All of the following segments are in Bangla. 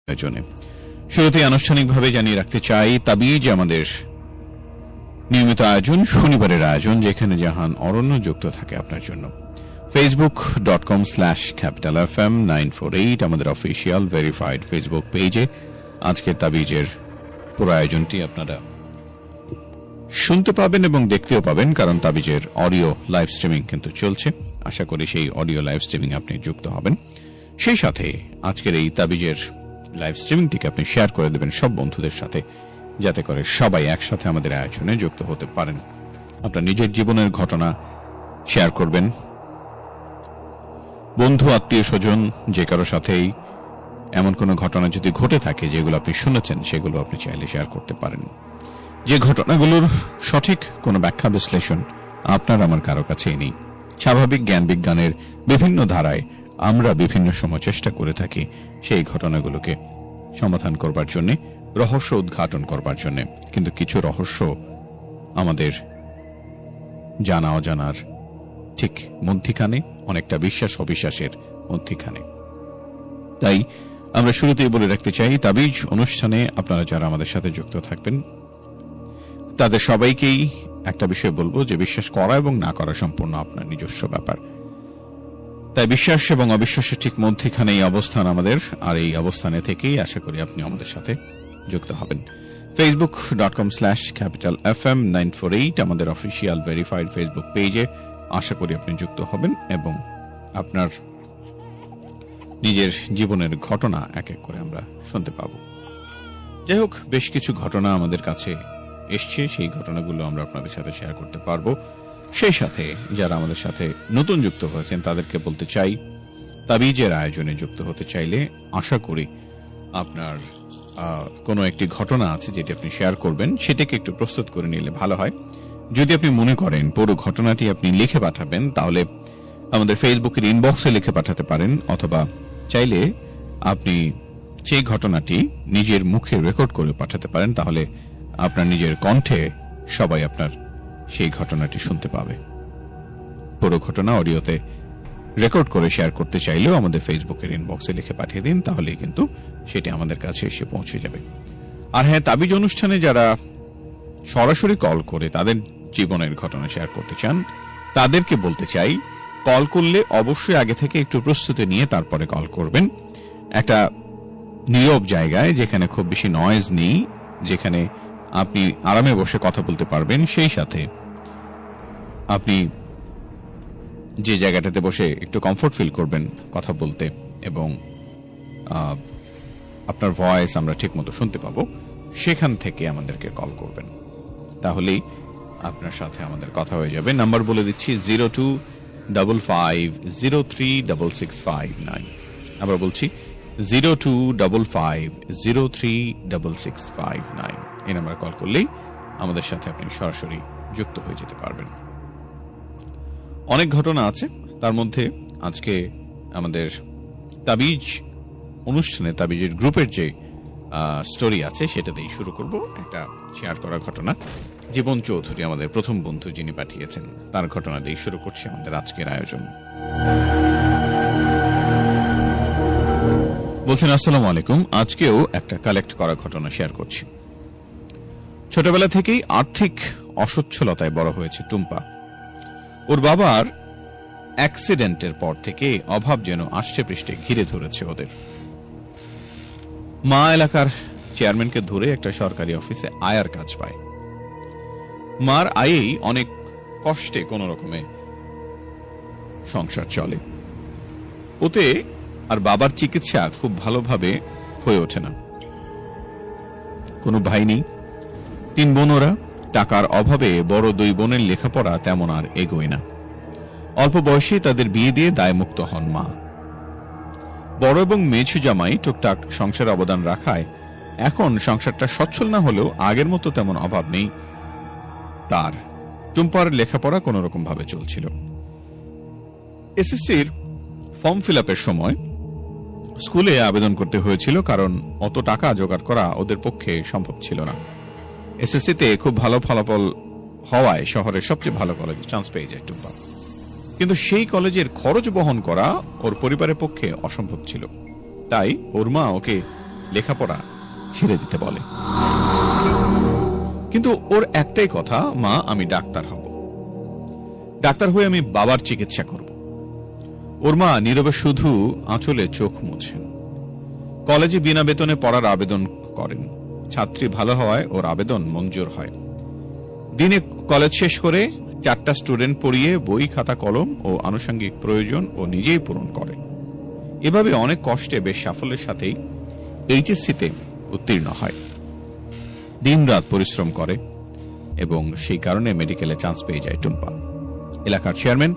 আয়োজনে শুরুতে আনুষ্ঠানিকভাবে জানিয়ে রাখতে চাই, তাবিজ আমাদের নিয়মিত আয়োজন, শনিবারের আয়োজন, যেখানে জাহান অরণ্য যুক্ত থাকে আপনার জন্য। facebook.com/capitalfm 948 আমাদের অফিসিয়াল ভেরিফাইড ফেসবুক পেজে আজকের তাবিজের পুরো আয়োজনটি আপনারা শুনতে পাবেন এবং দেখতেও পাবেন, কারণ তাবিজের অডিও লাইভ স্ট্রিমিং কিন্তু চলছে। আশা করি সেই অডিও লাইভ স্ট্রিমিং আপনি যুক্ত হবেন। সেই সাথে আজকের এই তাবিজের লাইভ স্ট্রিমিংটিকে আপনি শেয়ার করে দেবেন সব বন্ধুদের সাথে, যাতে করে সবাই একসাথে আমাদের আয়োজনে যুক্ত হতে পারেন। আপনার নিজের জীবনের ঘটনা শেয়ার করবেন, বন্ধু আত্মীয় স্বজন যে কারো সাথেই এমন কোনো ঘটনা যদি ঘটে থাকে যেগুলো আপনি শুনেছেন, সেগুলো আপনি চাইলে শেয়ার করতে পারেন। যে ঘটনাগুলোর সঠিক কোনো ব্যাখ্যা বিশ্লেষণ আপনার আমার কারো কাছেই নেই। স্বাভাবিক জ্ঞান বিজ্ঞানের বিভিন্ন ধারায় আমরা বিভিন্ন সময় চেষ্টা করে থাকি সেই ঘটনাগুলোকে সমাধান করবার জন্য, রহস্য উদ্ঘাটন করবার জন্য। কিন্তু কিছু রহস্য আমাদের জানা অজানার ঠিক মধ্যিখানে, অনেকটা বিশ্বাস অবিশ্বাসের মধ্যিখানে। তাই আমরা শুরুতেই বলে রাখতে চাই, তাবিজ অনুষ্ঠানে আপনারা যারা আমাদের সাথে যুক্ত থাকবেন তাদের সবাইকেই একটা বিষয় বলবো যে বিশ্বাস করা এবং না করা সম্পূর্ণ আপনার নিজস্ব ব্যাপার। তাই বিশ্বাস এবং অবিশ্বাসের ঠিক মধ্যখানে এই অবস্থান আমাদের, আর এই অবস্থানে থেকেই আশা করি আপনি আমাদের সাথে যুক্ত হবেন। facebook.com/capitalfm 948 আমাদের অফিসিয়াল ভেরিফাইড ফেসবুক পেজে আশা করি আপনি যুক্ত হবেন এবং আপনার নিজের জীবনের ঘটনা এক এক করে আমরা শুনতে পাব। যাই হোক, বেশ কিছু ঘটনা আমাদের কাছে এসছে, সেই ঘটনাগুলো আমরা আপনাদের সাথে শেয়ার করতে পারবো। সেই সাথে যারা আমাদের সাথে নতুন যুক্ত হয়েছেন তাদেরকে বলতে চাই, তাবিজের আয়োজনে যুক্ত হতে চাইলে আশা করি আপনার কোনো একটি ঘটনা আছে যেটি আপনি শেয়ার করবেন, সেটাকে একটু প্রস্তুত করে নিলে ভালো হয়। যদি আপনি মনে করেন পুরো ঘটনাটি আপনি লিখে পাঠাবেন, তাহলে আমাদের ফেসবুকের ইনবক্সে লিখে পাঠাতে পারেন, অথবা চাইলে আপনি সেই ঘটনাটি নিজের মুখে রেকর্ড করে পাঠাতে পারেন। তাহলে আপনার নিজের কণ্ঠে সবাই আপনার সেই ঘটনাটি শুনতে পাবে। পুরো ঘটনা অডিওতে রেকর্ড করে শেয়ার করতে চাইলেও আমাদের ফেসবুকের ইনবক্সে লিখে পাঠিয়ে দিন, তাহলে কিন্তু সেটি আমাদের কাছে এসে পৌঁছে যাবে। আর হ্যাঁ, তাবিজ অনুষ্ঠানে যারা সরাসরি কল করে তাদের জীবনের ঘটনা শেয়ার করতে চান, তাদেরকে বলতে চাই, কল করলে অবশ্যই আগে থেকে একটু প্রস্তুতি নিয়ে তারপরে কল করবেন। একটা নীরব জায়গায়, যেখানে খুব বেশি নয়েজ নেই, যেখানে আপনি আরামে বসে কথা বলতে পারবেন। সেই সাথে আপনি যে জায়গাটাতে বসে একটু কমফোর্ট ফিল করবেন কথা বলতে, এবং আপনার ভয়েস আমরা ঠিক মতো শুনতে পাবো, সেখান থেকে আমাদেরকে কল করবেন। তাহলেই আপনার সাথে আমাদের কথা হয়ে যাবে। নাম্বার বলে দিচ্ছি 0255036659। আবার বলছি 0255036659। এই নাম্বার কল করলেই আমাদের সাথে আপনি সরাসরি যুক্ত হয়ে যেতে পারবেন। অনেক ঘটনা আছে, তার মধ্যে আজকে আমাদের তাবিজ অনুষ্ঠানে তাবিজের গ্রুপের যে স্টোরি আছে সেটাতেই শুরু করব। একটা শেয়ার করা ঘটনা, জীবন চৌধুরী আমাদের প্রথম বন্ধু যিনি পাঠিয়েছেন, তার ঘটনা দিয়ে শুরু করছি আমাদের আজকের আয়োজন। বলছেন, আসসালামু আলাইকুম, আজকেও একটা কালেক্ট করা ঘটনা শেয়ার করছি। ছোটবেলা থেকেই আর্থিক অসচ্ছলতায় বড় হয়েছে টুম্পা। ওর বাবার অ্যাক্সিডেন্টের পর থেকে অভাব যেন আষ্টে পৃষ্ঠে ঘিরে ধরেছে ওদের। মা এলাকার চেয়ারম্যানকে ধরে একটা সরকারি অফিসে আয়ার কাজ পায়। মার আয়েই অনেক কষ্টে কোন রকমে সংসার চলে। ওতে আর বাবার চিকিৎসা খুব ভালোভাবে হয়ে ওঠে না। কোনো ভাই নেই, 3 বোন ওরা। টাকার অভাবে বড় 2 বোনের লেখাপড়া তেমন আর এগোয় না। অল্প বয়সে তাদের বিয়ে দিয়ে দায়মুক্ত হন মা। বড় এবং মেঝু জামাই টুকটাক সংসারে অবদান রাখায় এখন সংসারটা সচ্ছল না হলেও আগের মতো তেমন অভাব নেই তার। টুম্পার লেখাপড়া কোন রকম ভাবে চলছিল। এসএসসির ফর্ম ফিল আপের সময় স্কুলে আবেদন করতে হয়েছিল, কারণ অত টাকা জোগাড় করা ওদের পক্ষে সম্ভব ছিল না। এসএসসিতে খুব ভালো ফলাফল হওয়ায় শহরের সবচেয়ে ভালো কলেজে চান্স পেয়ে যায় টুম্পা। কিন্তু সেই কলেজের খরচ বহন করা ওর পরিবারের পক্ষে অসম্ভব ছিল। তাই ওর মা ওকে লেখাপড়া ছেড়ে দিতে বলে। কিন্তু ওর একটাই কথা, মা আমি ডাক্তার হব, ডাক্তার হয়ে আমি বাবার চিকিৎসা করব। ওর মা নীরবে শুধু আঁচলে চোখ মুছেন। কলেজে বিনা বেতনে পড়ার আবেদন করেন। ছাত্রী ভালো হওয়ায় ওর আবেদন মঞ্জুর হয়। দিনে কলেজ শেষ করে 4টা স্টুডেন্ট পড়িয়ে বই খাতা কলম ও আনুষঙ্গিক প্রয়োজন ও নিজেই পূরণ করে। এভাবে অনেক কষ্টে বেশ সাফল্যের সাথেই এইচএসসিতে উত্তীর্ণ হয়। দিনরাত পরিশ্রম করে এবং সেই কারণে মেডিকেলে চান্স পেয়ে যায় টুম্পা। এলাকার চেয়ারম্যান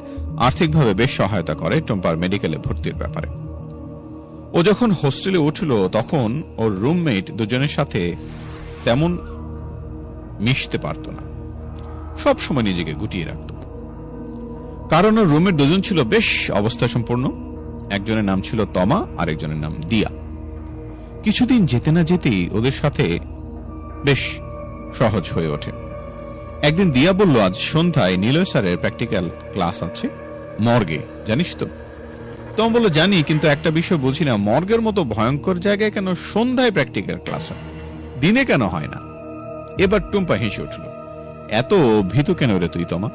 আর্থিকভাবে বেশ সহায়তা করে টুম্পার মেডিকেলে ভর্তির ব্যাপারে। ও যখন হোস্টেলে উঠল তখন ওর রুমমেট দুজনের সাথে তেমন মিশতে পারত না, সব সময় নিজেকে গুটিয়ে রাখত। কারণ ওর রুমমেট দুজন ছিল বেশ অবস্থা সম্পন্ন। একজনের নাম ছিল তমা, আর একজনের নাম দিয়া। কিছুদিন যেতে না যেতেই ওদের সাথে বেশ সহজ হয়ে ওঠে। একদিন দিয়া বলল, আজ সন্ধ্যায় নিলয় স্যারের প্র্যাকটিক্যাল ক্লাস আছে মর্গে, জানিস তো? তমা বলল, জানি, কিন্তু একটা বিষয় বুঝি না, মর্গের মতো ভয়ঙ্কর জায়গায় কেন সন্ধ্যায় প্র্যাকটিক্যাল ক্লাস হয়, দিনে কেন হয় না? এবার টুম্পা হেসে উঠল। এত ভীতু কেন রে তুই তমা?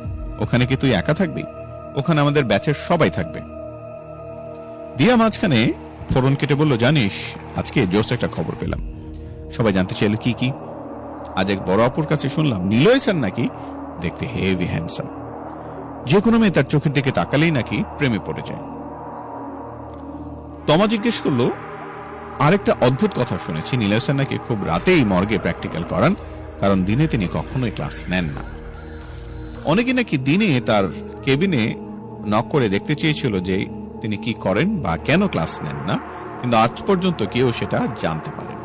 ওখানে কি তুই একা থাকবি? ওখানে আমাদের ব্যাচের সবাই থাকবে। দিয়া মাঝখানে ফোরন কেটে বলল, জানিস আজকে জোস একটা খবর পেলাম। সবাই জানতে চাইল কি কি? আজ এক বড় আপুর কাছে শুনলাম নিলয় স্যার নাকি দেখতে হেভি হ্যান্ডসাম, যে কোনো মেয়ে তার চোখের দিকে তাকালেই নাকি প্রেমে পড়ে যায়। তমা জিজ্ঞেস করলো, আরেকটা অদ্ভুত কথা শুনেছি, নিলয় স্যার নাকি খুব রাতেই মর্গে প্র্যাকটিক্যাল করান, কারণ দিনে তিনি কখনোই ক্লাস নেন না। অনেকে নাকি দিনে তার কেবিনে নক করে দেখতে চেয়েছিল যে তিনি কি করেন বা কেন ক্লাস নেন না, কিন্তু আজ পর্যন্ত কেউ সেটা জানতে পারেনি।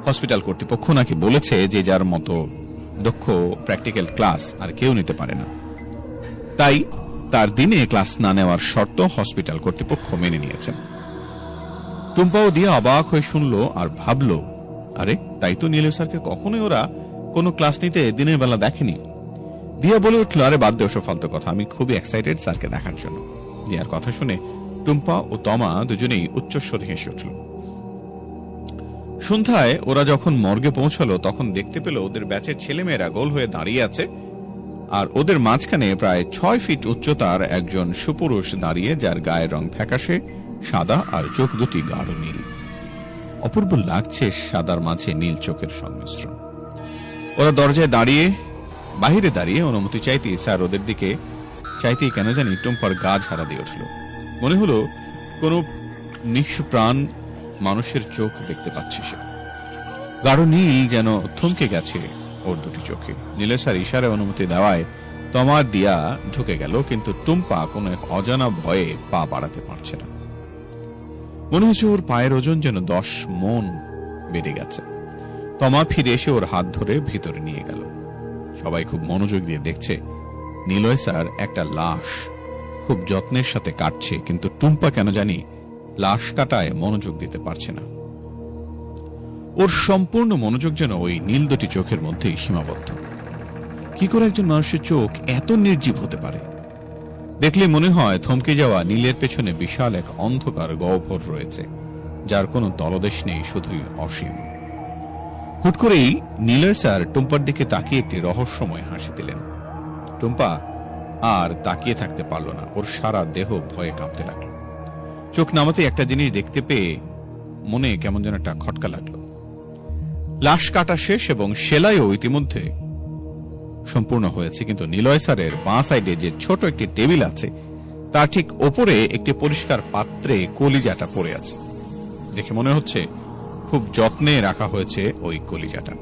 হসপিটাল কর্তৃপক্ষ নাকি বলেছে যে যার মতো দক্ষ প্র্যাকটিক্যাল ক্লাস আর কেউ নিতে পারে না, তাই তার দিনে ক্লাস না নেওয়ার শর্ত হসপিটাল কর্তৃপক্ষ মেনে নিয়েছেন। টুম্পাও দিয়া অবাক হয়ে শুনলো আর ভাবলো, আরে তাই তো নীলয় স্যারকে কখনোই ওরা কোনো ক্লাস নিতে দিনের বেলা দেখেনি। দিয়া বলে উঠলো, আরে বাদ দে ওসব ফালতু কথা, আমি খুবই এক্সাইটেড স্যারকে দেখার জন্য। দিয়ার কথা শুনে টুম্পা ও তমা দুজনেই উচ্চস্বরে হেসে উঠল। সন্ধ্যায় ওরা যখন মর্গে পৌঁছালো তখন দেখতে পেল ওদের ব্যাচের ছেলেমেয়েরা গোল হয়ে দাঁড়িয়ে আছে, আর ওদের মাঝখানে প্রায় 6 ফিট উচ্চতার একজন সুপুরুষ দাঁড়িয়ে, যার গায়ের রং ফ্যাকাশে সাদা আর চোখ দুটি গাঢ় নীল। অপূর্ব লাগছে সাদার মাঝে নীল চোখের সংমিশ্রণ। ওরা দরজায় দাঁড়িয়ে বাহিরে দাঁড়িয়ে অনুমতি চাইতেই স্যার ওদের দিকে চাইতেই কেন জানি টুম্পার গা ঝাড়া দিয়ে উঠল। মনে হলো কোন নিঃপ্রাণ মানুষের চোখ দেখতে পাচ্ছে সে। গাঢ় নীল যেন থমকে গেছে ওর দুটি চোখে। নীলের স্যার ইশারায় অনুমতি দেওয়ায় তমার দিয়া ঢুকে গেল, কিন্তু টুম্পা কোন এক অজানা ভয়ে পা বাড়াতে পারছে না। মনে হচ্ছে ওর পায়ের ওজন যেন 10 মণ বেড়ে গেছে। তমা ফিরে এসে ওর হাত ধরে ভিতরে নিয়ে গেল। সবাই খুব মনোযোগ দিয়ে দেখছে নিলয় স্যার একটা লাশ খুব যত্নের সাথে কাটছে, কিন্তু টুম্পা কেন জানি লাশ কাটায় মনোযোগ দিতে পারছে না। ওর সম্পূর্ণ মনোযোগ যেন ওই নীল দুটি চোখের মধ্যেই সীমাবদ্ধ। কি করে একজন মানুষের চোখ এত নির্জীব হতে পারে? দেখলে মনে হয় থমকে যাওয়া নীলের পেছনে বিশাল এক অন্ধকার গহ্বর রয়েছে, যার কোনো তলদেশ নেই, শুধুই অসীম। হুট করেই নিলয় স্যার টুম্পার দিকে তাকিয়ে একটি রহস্যময় হাসি দিলেন। টুম্পা আর তাকিয়ে থাকতে পারল না, ওর সারা দেহ ভয়ে কাঁপতে লাগলো। চোখ নামাতে একটা জিনিস দেখতে পেয়ে মনে কেমন যেন একটা খটকা লাগলো। লাশ কাটা শেষ এবং সেলাইও ইতিমধ্যে সম্পূর্ণ হয়েছে, কিন্তু নিলয় স্যারের বাঁ সাইডে যে ছোট একটি টেবিল আছে তার ঠিক ওপরে একটি পরিষ্কার পাত্রে কলিজাটা পড়ে আছে। দেখে মনে হচ্ছে খুব যত্নে রাখা হয়েছে ওই কলিজাটা।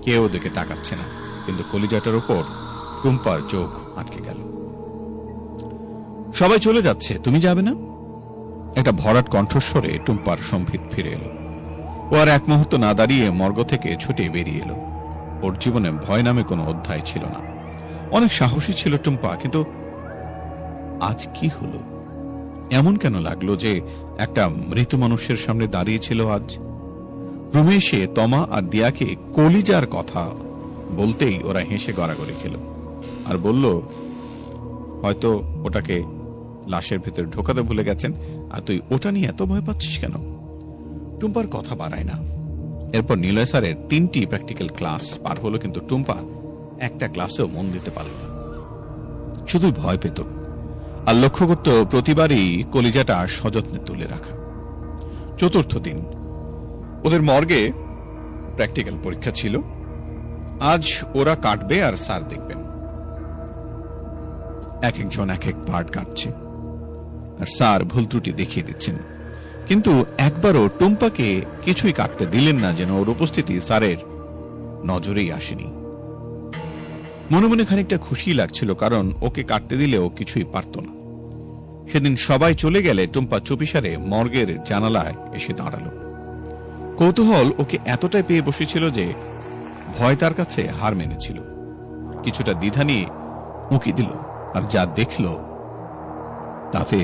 কেউ দেখে তাকাচ্ছে না, কিন্তু কলিজাটার উপর টুম্পার চোখ আটকে গেল। সবাই চলে যাচ্ছে, তুমি যাবে না? একটা ভরাট কণ্ঠস্বরে টুম্পার সম্ভিত ফিরে এলো। ও আর এক মুহূর্ত না দাঁড়িয়ে মর্গ থেকে ছুটে বেরিয়ে এলো। ওর জীবনে ভয় নামে কোনো অধ্যায় ছিল না। অনেক সাহসী ছিল টুম্পা, কিন্তু আজ কি হলো? এমন কেন লাগলো যে একটা মৃত মানুষের সামনে দাঁড়িয়ে ছিল আজ? রুমে এসে তমা আর দিয়াকে কলিজার কথা বলতেই ওরা হেসে গড়াগড়ি খেল আর বলল, হয়তো ওটাকে লাশের ভেতরে ঢোকাতে ভুলে গেছেন, আর তুই ওটা নিয়ে এত ভয় পাচ্ছিস কেন? টুম্পার কথা বাড়ায় না। এরপর নিলয় স্যারের 3টি প্র্যাকটিক্যাল ক্লাস পার হলো, কিন্তু টুম্পা একটা ক্লাসেও মন দিতে পারল না, শুধুই ভয় পেত আর লক্ষ্য করত প্রতিবারই কলিজাটা সযত্নে তুলে রাখা। 4র্থ দিন ওদের মর্গে প্র্যাকটিক্যাল পরীক্ষা ছিল। আজ ওরা কাটবে আর স্যার দেখবেন। এক একজন এক এক পার্ট কাটছে আর স্যার ভুল ত্রুটি দেখিয়ে দিচ্ছেন, কিন্তু একবারও টুম্পাকে কিছুই কাটতে দিলেন না, যেন ওর উপস্থিতি স্যারের নজরেই আসেনি। মনে মনে খানিকটা খুশি লাগছিল, কারণ ওকে কাটতে দিলেও কিছুই পারত না। সেদিন সবাই চলে গেলে টুম্পা চুপিসারে মর্গের জানালায় এসে দাঁড়ালো। কৌতূহল ওকে এতটাই পেয়ে বসেছিল যে ভয় তার কাছে হার মেনেছিল। কিছুটা দ্বিধা নিয়ে উঁকি দিল, আর যা দেখল তাতে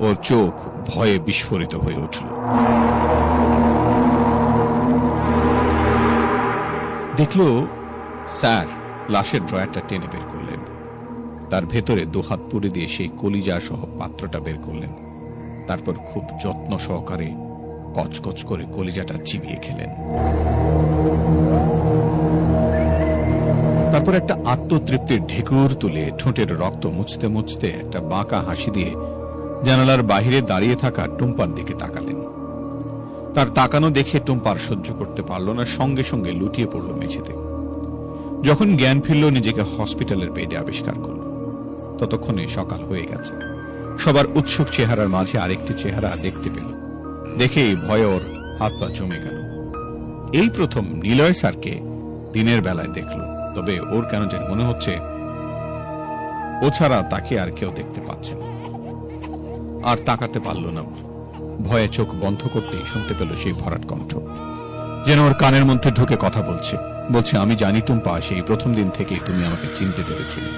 ওর চোখ ভয়ে বিস্ফোরিত হয়ে উঠল। দেখল স্যার লাশের ড্রয়ারটা টেনে বের করলেন, তার ভেতরে 2 হাত পুড়ে দিয়ে সেই কলিজা সহ পাত্রটা বের করলেন। তারপর খুব যত্ন সহকারে কচকচ করে কলিজাটা চিবিয়ে খেলেন। তারপর একটা আত্মতৃপ্তির ঢেকুর তুলে ঠোঁটের রক্ত মুছতে মুছতে একটা বাঁকা হাসি দিয়ে জানালার বাহিরে দাঁড়িয়ে থাকা টুম্পার দিকে তাকালেন। তার তাকানো দেখে টুম্পার সহ্য করতে পারল না, সঙ্গে সঙ্গে লুটিয়ে পড়ল মেঝেতে। যখন জ্ঞান ফিরল, নিজেকে হসপিটালের বেডে আবিষ্কার করল। ততক্ষণে সকাল হয়ে গেছে। সবার উৎসুক চেহারার মাঝে আরেকটি চেহারা দেখতে পেল। দেখেই ভয়ে ওর হাত পা জমে গেল। এই প্রথম নিলয় স্যারকে দিনের বেলায় দেখল, তবে ওর কেন যেন মনে হচ্ছে ও ছাড়া তাকে আর কেউ দেখতে পাচ্ছে না। আর তাকাতে পারল না। ভয়ে চোখ বন্ধ করতেই শুনতে পেল সেই ভরাট কণ্ঠ, যেন ওর কানের মধ্যে ঢুকে কথা বলছে। আমি জানি টুম্পা, সেই প্রথম দিন থেকেই তুমি আমাকে চিনতে পেরেছিলে।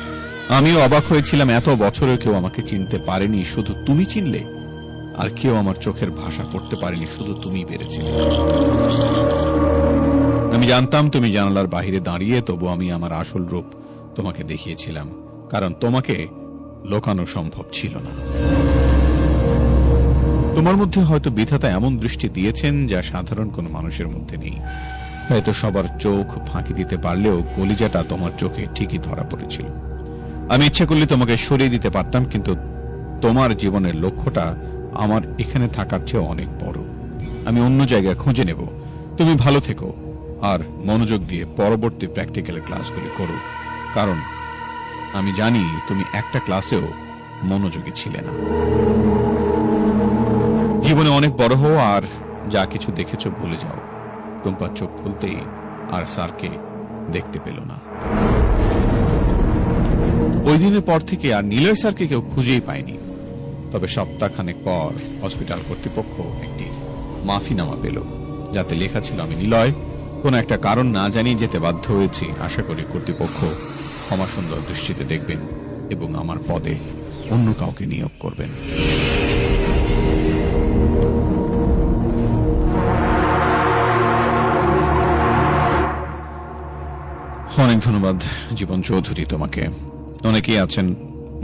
আমিও অবাক হয়েছিলাম, এত বছরেও কেউ আমাকে চিনতে পারেনি, শুধু তুমি চিনলে। আর কেউ আমার চোখের ভাষা পড়তে পারেনি, শুধু তুমিই পেরেছিলে। আমি জানতাম তুমি জানালার বাহিরে দাঁড়িয়ে, তবু আমি আমার আসল রূপ তোমাকে দেখিয়েছিলাম, কারণ তোমাকে লোকানো সম্ভব ছিল না। তোমার মধ্যে হয়তো বিধাতা এমন দৃষ্টি দিয়েছেন যা সাধারণ কোনো মানুষের মধ্যে নেই। তাই তো সবার চোখ ফাঁকি দিতে পারলেও কলিজাটা তোমার চোখে ঠিকই ধরা পড়েছিল। আমি ইচ্ছে করলে তোমাকে সরিয়ে দিতে পারতাম, কিন্তু তোমার জীবনের লক্ষ্যটা আমার এখানে থাকার চেয়ে অনেক বড়। আমি অন্য জায়গায় খুঁজে নেব। তুমি ভালো থেকো আর মনোযোগ দিয়ে পরবর্তী প্র্যাকটিক্যাল ক্লাসগুলি করো, কারণ আমি জানি তুমি একটা ক্লাসেও মনোযোগী ছিলে না। জীবনে অনেক বড় হও আর যা কিছু দেখেছো ভুলে যাও। টুম্পার চোখ খুলতেই আর স্যারকে দেখতে পেল না। ওই দিনের পর থেকে আর নিলয় স্যারকে কেউ খুঁজেই পায়নি। তবে সপ্তাহখানেক পর হসপিটাল কর্তৃপক্ষ একটি মাফিনামা পেল, যাতে লেখা ছিল আমি নিলয় কোন একটা কারণ না জানিয়ে যেতে বাধ্য হয়েছি। আশা করি কর্তৃপক্ষ ক্ষমা সুন্দর দৃষ্টিতে দেখবেন এবং আমার পদে অন্য কাউকে নিয়োগ করবেন। অনেক ধন্যবাদ জীবন চৌধুরী তোমাকে। অনেকেই আছেন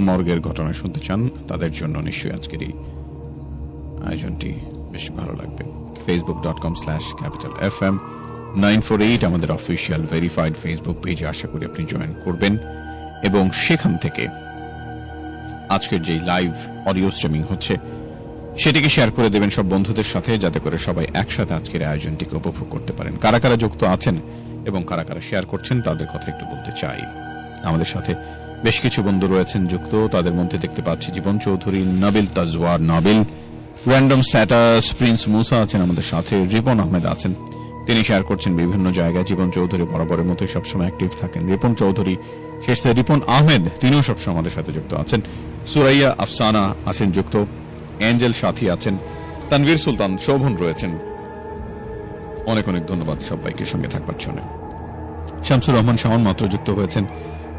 মর্গের ঘটনা শুনতে চান, তাদের জন্য নিশ্চয়ই আজকের এই আয়োজনটি বেশ ভালো লাগবে। facebook.com/capitalfm 948 আমাদের অফিসিয়াল ভেরিফাইড ফেসবুক পেজে আশা করি আপনি জয়েন করবেন এবং সেখান থেকে আজকের যে লাইভ অডিও স্ট্রিমিং হচ্ছে সেটিকে শেয়ার করে দেবেন সব বন্ধুদের সাথে, যাতে করে সবাই একসাথে আজকের আয়োজনটিকে উপভোগ করতে পারেন। কারা কারা যুক্ত আছেন এবং কারা কারা শেয়ার করছেন তাদের কথা একটু বলতে চাই। আমাদের সাথে বেশ কিছু বন্ধু রয়েছেন যুক্ত, তাদের মধ্যে দেখতে পাচ্ছি Jibon Chowdhury, Nabil Tajwar Nabil, random status, Prince Musa আছেন আমাদের সাথে, রিপন আহমেদ আছেন, তিনি শেয়ার করছেন বিভিন্ন জায়গায়। জীবন চৌধুরী বরাবরের মতোই সবসময় অ্যাক্টিভ থাকেন। রিপন চৌধুরী শেষ থেকে রিপন আহমেদ, তিনিও সবসময় আমাদের সাথে যুক্ত আছেন। সুরাইয়া আফসানা আছেন যুক্ত, এঞ্জেল সাথী আছেন, তানভীর সুলতান, শোভন রয়েছেন। অনেক অনেক ধন্যবাদ সবাইকে সঙ্গে থাকবার জন্য। শামসুর রহমান শাওন মাত্র যুক্ত হয়েছেন,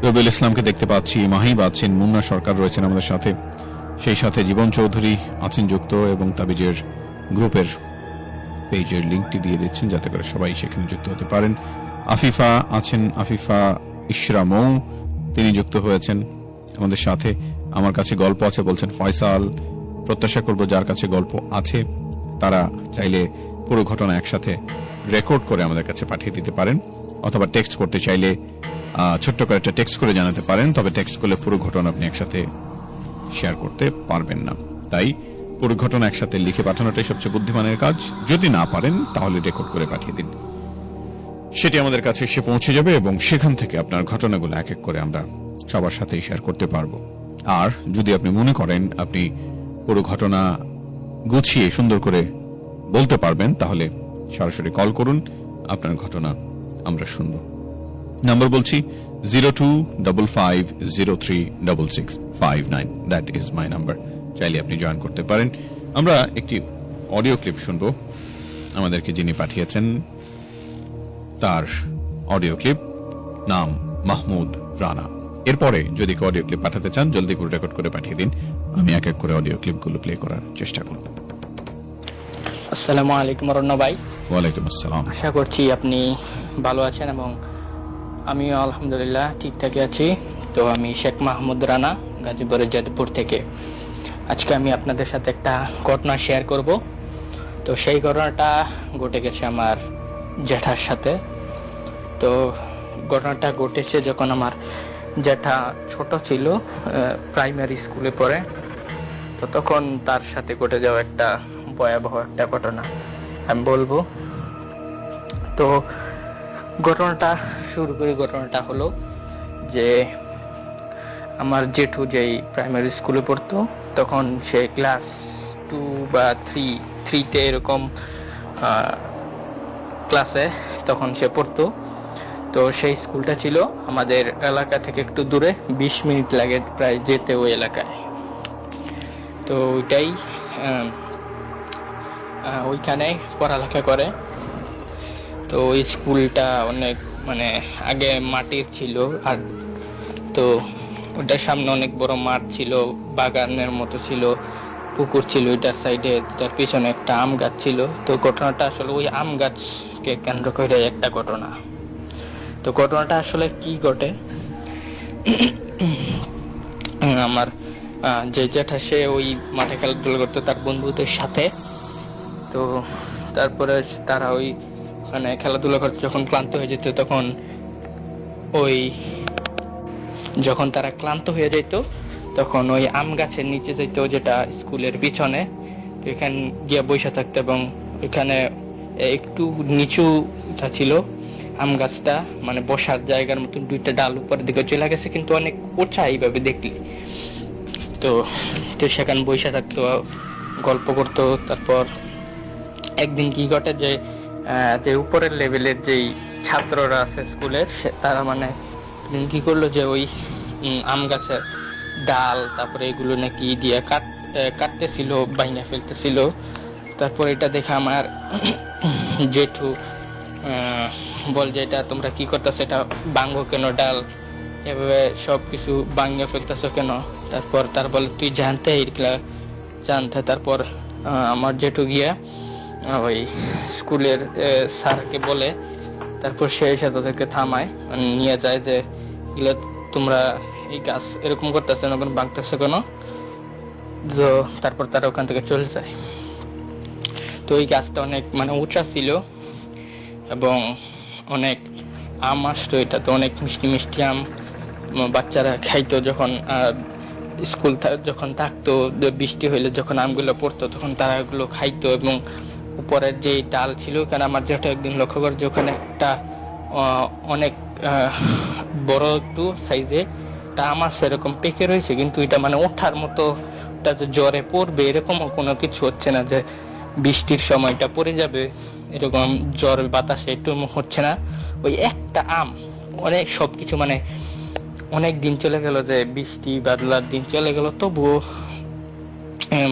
রবিউল ইসলামকে দেখতে পাচ্ছি, মাহিব আছেন, মুন্না সরকার রয়েছেন আমাদের সাথে, সেই সাথে জীবন চৌধুরী আছেন যুক্ত এবং তাবিজের গ্রুপের পেজের লিঙ্কটি দিয়ে দিচ্ছেন যাতে করে সবাই সেখানে যুক্ত হতে পারেন। আফিফা আছেন, আফিফা ইশরা মৌ, তিনি যুক্ত হয়েছেন আমাদের সাথে। আমার কাছে গল্প আছে বলছেন ফয়সাল, প্রত্যাশা করব যার কাছে গল্প আছে তারা চাইলে পুরো ঘটনা একসাথে রেকর্ড করে আমাদের কাছে পাঠিয়ে দিতে পারেন, অথবা টেক্সট করতে চাইলে ছোট্ট করে একটা টেক্সট করে জানাতে পারেন। তবে টেক্সট করলে পুরো ঘটনা আপনি একসাথে শেয়ার করতে পারবেন না, তাই পুরো ঘটনা একসাথে লিখে পাঠানোটাই সবচেয়ে বুদ্ধিমানের কাজ। যদি না পারেন তাহলে রেকর্ড করে পাঠিয়ে দিন, সেটি আমাদের কাছে এসে পৌঁছে যাবে এবং সেখান থেকে আপনার ঘটনাগুলো এক এক করে আমরা সবার সাথেই শেয়ার করতে পারবো। আর যদি আপনি মনে করেন আপনি পুরো ঘটনা গুছিয়ে সুন্দর করে বলতে পারবেন, তাহলে সরাসরি কল করুন, আপনার ঘটনা আমরা শুনব। নাম্বার বলছি 0255036659, দ্যাট ইজ মাই নাম্বার। চাইলে আপনি জয়েন করতে পারেন। আমরা একটি অডিও ক্লিপ শুনব, আমাদেরকে যিনি পাঠিয়েছেন তার অডিও ক্লিপ, নাম মাহমুদ রানা। এরপরে যদি অডিও ক্লিপ পাঠাতে চান জলদি করে রেকর্ড করে পাঠিয়ে দিন, আমি এক এক করে অডিও ক্লিপগুলো প্লে করার চেষ্টা করব। আসসালামু আলাইকুম রন্না ভাই। ওয়ালাইকুম আসসালাম। আশা করছি আপনি ভালো আছেন এবং আমিও আলহামদুলিল্লাহ ঠিকঠাকই আছি। তো আমি শেখ মাহমুদ রানা, গাজীপুরের যাদবপুর থেকে। আজকে আমি আপনাদের সাথে একটা ঘটনা শেয়ার করব। তো সেই ঘটনাটা ঘটে গেছে আমার জ্যাঠার সাথে। তো ঘটনাটা ঘটেছে যখন আমার জ্যাঠা ছোট ছিল, প্রাইমারি স্কুলে পড়ে। তো তখন তার সাথে ঘটে যাওয়া একটা ভয়াবহ একটা ঘটনা আমি বলবো। তো ঘটনাটা শুরু করি। ঘটনাটা হলো যে আমার জেঠু যেই প্রাইমারি স্কুলে পড়তো, তখন সে ক্লাস 2 বা 3 এরকম ক্লাসে তখন সে পড়তো। তো সেই স্কুলটা ছিল আমাদের এলাকা থেকে একটু দূরে, 20 মিনিট লাগে প্রায় যেতে ওই এলাকায়। তো ওইটাই ওইখানে পড়ালেখা করে। তো ওই স্কুলটা অনেক মানে আগে মাটির ছিল, আর তো ওটার সামনে অনেক বড় মাঠ ছিল, বাগানের মতো ছিল, পুকুর ছিল ওইটার সাইডে, তার পিছনে একটা আম গাছ ছিল। তো ঘটনাটা আসলে ওই আম গাছকে কেন্দ্র করে একটা ঘটনা। তো ঘটনাটা আসলে কি ঘটে, আমার যে জ্যাঠা সে ওই মাঠে খেলাধুলা করতো তার বন্ধুদের সাথে। তো তারপরে তারা ওই মানে খেলাধুলা করতে যখন ক্লান্ত হয়ে যেত, তখন ওই যখন তারা ক্লান্ত হয়ে যেত তখন ওই আম গাছের নিচে যেত, যেটা স্কুলের পিছনে। তো এখানে গিয়ে বসে থাকতো এবং এখানে একটু নিচু ছিল আম গাছটা, মানে বসার জায়গার মতন দুইটা ডাল উপরের দিকে চলে গেছে, কিন্তু অনেক উঁচা এইভাবে দেখলি। তো সেখানে বসে থাকতো, গল্প করতো। তারপর একদিন কি ঘটে যে উপরের লেভেলের যেই ছাত্ররা আছে স্কুলের, তারা মানে কি করলো যে ওই আম গাছের ডাল তারপরে এগুলো নাকি দিয়ে কাটতেছিল, বাইনা ফেলতেছিল। তারপর এটা দেখে আমার জেঠু বল যে এটা তোমরা কি করতেছো, এটা ভাঙো কেন ডাল, এভাবে সবকিছু ভাঙিয়ে ফেলতেছো কেন? তার বলে তুই জানতে জানতে। তারপর আমার জেঠু গিয়া ওই স্কুলের স্যারকে বলে, তারপর সে এসে তাদেরকে থামায়, নিয়ে যায় যে এগুলো তোমরা এই গাছ এরকম করতেছো না, ভাঙতেছো কেন? তো তারপর তারা ওখান থেকে চলে যায়। তো ওই গাছটা অনেক মানে উঁচা ছিল এবং অনেক আম আসতো, এটা তো অনেক মিষ্টি মিষ্টি আম। বাচ্চারা খাইতো যখন স্কুল যখন থাকতো, বৃষ্টি হইলে যখন আমগুলো পড়তো তখন তারা এগুলো খাইতো। এবং উপরের যে ডাল ছিল, ওখানে আমার যেটা একদিন লক্ষ্য করে যে ওখানে একটা অনেক বড় একটু সাইজে একটা আম আছে, এরকম পেকে রয়েছে, কিন্তু এটা মানে ওঠার মতো, ওটা যে জ্বরে পড়বে এরকমও কোনো কিছু হচ্ছে না, যে বৃষ্টির সময়টা পড়ে যাবে এরকম জ্বর বাতাসে একটু হচ্ছে না। ওই একটা আম অনেক সবকিছু মানে অনেক দিন চলে গেল, যে বৃষ্টি বাদলার দিন চলে গেল, তবুও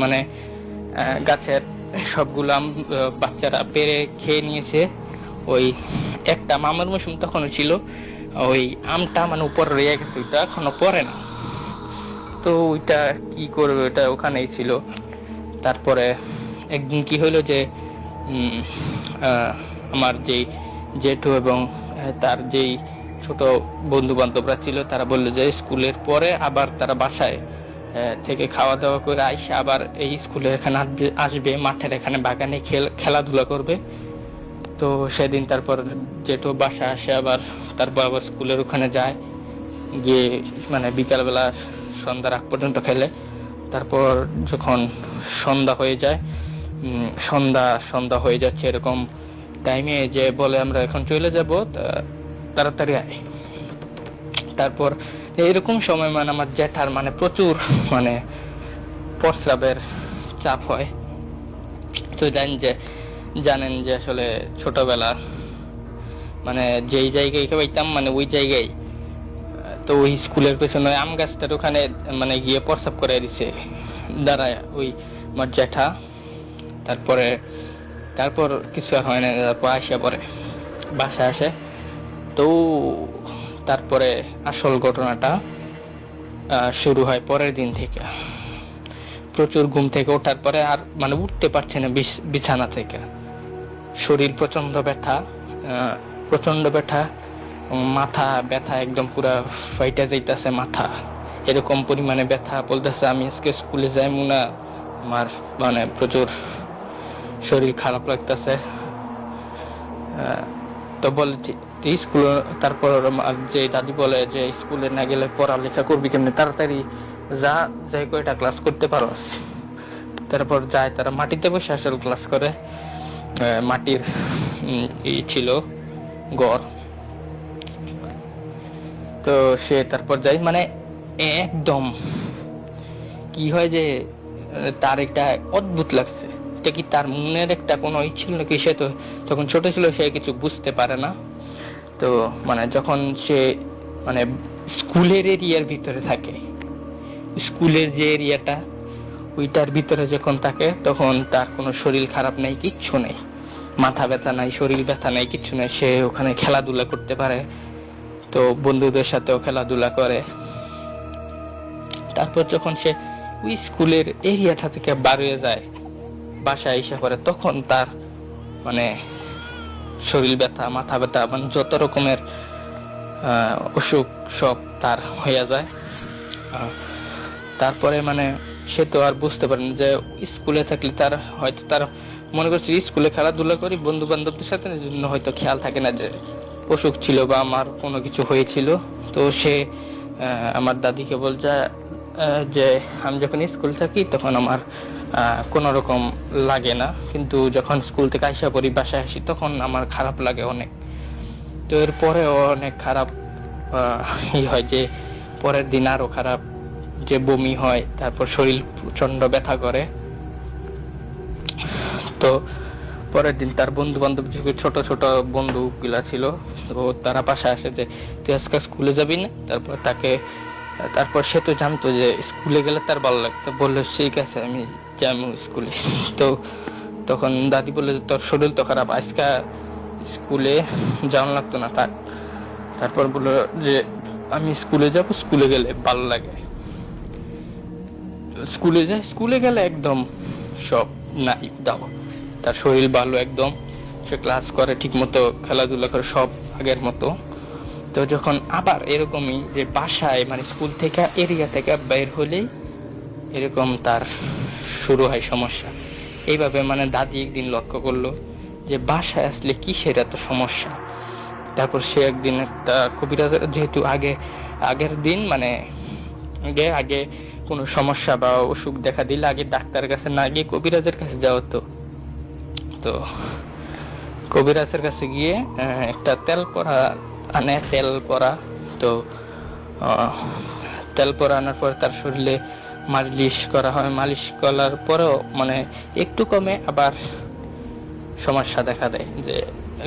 মানে গাছের সবগুলো আম বাচ্চারা পেরে খেয়ে নিয়েছে। ওই একটা আমের মৌসুম তখনও ছিল, ওই আমটা মানে উপরে রয়ে গেছে, ওইটা এখনো পরে না। তো ওইটা কি করবে, ওটা ওখানেই ছিল। তারপরে একদিন কি হইলো যে আমার যেই জেঠু এবং তার যেই ছোট বন্ধু বান্ধবরা ছিল, তারা বললো যে স্কুলের পরে আবার তারা বাসায় থেকে খাওয়া দাওয়া করে আইসা আবার এই স্কুলে এখানে আসবে, মাঠের এখানে বাগানে খেলাধুলা করবে। তো সেদিন তারপর যেহেতু বাসা আসে, আবার তার বাবা স্কুলের ওখানে যায়, গিয়ে মানে বিকালবেলা সন্ধ্যার আগ পর্যন্ত খেলে। তারপর যখন সন্ধ্যা হয়ে যায়, সন্ধ্যা হয়ে যাচ্ছে এরকম টাইমে যে বলে আমরা এখন চলে যাব, তাড়াতাড়ি আয়। তারপর এইরকম সময় মানে আমার জ্যাঠার মানে প্রচুর মানে প্রস্রাবের চাপ হয়। তো জানেন যে আসলে ছোটবেলা মানে যেই জায়গায় খাইতাম মানে ওই জায়গায়, তো ওই স্কুলের পেছনে আম গাছটার ওখানে মানে গিয়ে প্রস্রাব করে দিছে দাঁড়ায় ওই আমার জ্যাঠা। তারপর কিছু আর হয় না, তারপর আসে পরে বাসায় আসে। তো তারপরে আসল ঘটনাটা শুরু হয় পরের দিন থেকে। প্রচুর ঘুম থেকে ওঠার পরে আর মানে উঠতে পারছে না বিছানা থেকে, শরীর প্রচন্ড ব্যথা, মাথা ব্যথা একদম পুরা ফাইটা যাইতেছে মাথা, এরকম পরিমাণে ব্যথা। বলতেছে আমি আজকে স্কুলে যাইমু না, আমার মানে প্রচুর শরীর খারাপ লাগতেছে। তো বলে স্কুল, তারপর যে দাদি বলে যে স্কুলে না গেলে পড়ালেখা করবি কেমনে, তাড়াতাড়ি যাই কয়টা ক্লাস করতে পারো। তারপর যায়, তারা মাটিতে বসে আসল ক্লাস করে। মাটির ছিল গড়। তো সে তারপর যাই মানে একদম কি হয় যে তার একটা অদ্ভুত লাগছে, এটা কি তার মনের একটা কোনো ছিল নাকি, সে তো যখন ছোট ছিল সে কিছু বুঝতে পারে না। তো মানে যখন সে মানে স্কুলের এরিয়ার ভিতরে থাকে, স্কুলের যে এরিয়াটা ওইটার ভিতরে যখন থাকে, তখন তার কোনো শরীর খারাপ নাই, কিচ্ছু নেই, মাথা ব্যথা নাই, শরীর ব্যথা নাই, কিচ্ছু নেই। সে ওখানে খেলাধুলা করতে পারে, তো বন্ধুদের সাথেও খেলাধুলা করে। তারপর যখন সে ওই স্কুলের এরিয়াটা থেকে বার হয়ে যায়, বাসায় এসে পড়ে, তখন তার মানে শরীর ব্যথা, মাথা ব্যথা, মানে যত রকমের অসুখ সব তার হয়ে যায়। তারপরে মানে সে তো আর বুঝতে পারে না যে স্কুলে থাকলে তার হয়তো তার মনে করছে স্কুলে খেলাধুলা করি বন্ধু বান্ধবদের সাথে, জন্য হয়তো খেয়াল থাকে না যে অসুখ ছিল বা আমার কোনো কিছু হয়েছিল। তো সে আমার দাদিকে বলছে যে আমি যখন স্কুল থাকি তখন আমার কোনো রকম লাগে না, কিন্তু যখন স্কুল থেকে আইসা পড়ি বাসায় আসি তখন আমার খারাপ লাগে অনেক। তো এরপরেও অনেক খারাপ হয়, যে পরের দিন আরো খারাপ, যে বমি হয়, তারপর শরীর প্রচন্ড ব্যথা করে। তো পরের দিন তার বন্ধু বান্ধব যে ছোট ছোট বন্ধু গুলা ছিল, তো তারা বাসায় আসে যে তুই আজকে স্কুলে যাবি না। তারপর সে তো জানতো যে স্কুলে গেলে তার ভালো লাগতো, বললো ঠিক আছে আমি যাবো স্কুলে। তো তখন দাদি বললো তোর শরীর তো খারাপ, আজকে স্কুলে যাওয়া লাগতো না থাক। তারপর বললো যে আমি স্কুলে যাব, স্কুলে গেলে ভালো লাগে। স্কুলে গেলে একদম সব নাই দাও, তার শরীর ভালো একদম, সে ক্লাস করে ঠিক মতো, খেলাধুলা করে সব আগের মতো। তো যখন আবার এরকমই যে বাসায় মানে স্কুল থেকে এরিয়া থেকে বের হলেই এরকম তার শুরু হয় সমস্যা। এইভাবে মানে দাদি একদিন লক্ষ্য করলো যে বাসায় আসলে কিসের এত সমস্যা। তারপর সে একদিন একটা কবিরাজের, যেহেতু আগের দিন মানে আগে কোনো সমস্যা বা অসুখ দেখা দিলে আগে ডাক্তারের কাছে না গিয়ে কবিরাজের কাছে যাওয়া হতো। তো কবিরাজের কাছে গিয়ে একটা তেল পরা তো তেল পরা আনার পর তার শরীরে মালিশ করা হয়। মালিশ করার পরেও মানে একটু কমে, আবার সমস্যা দেখা দেয় যে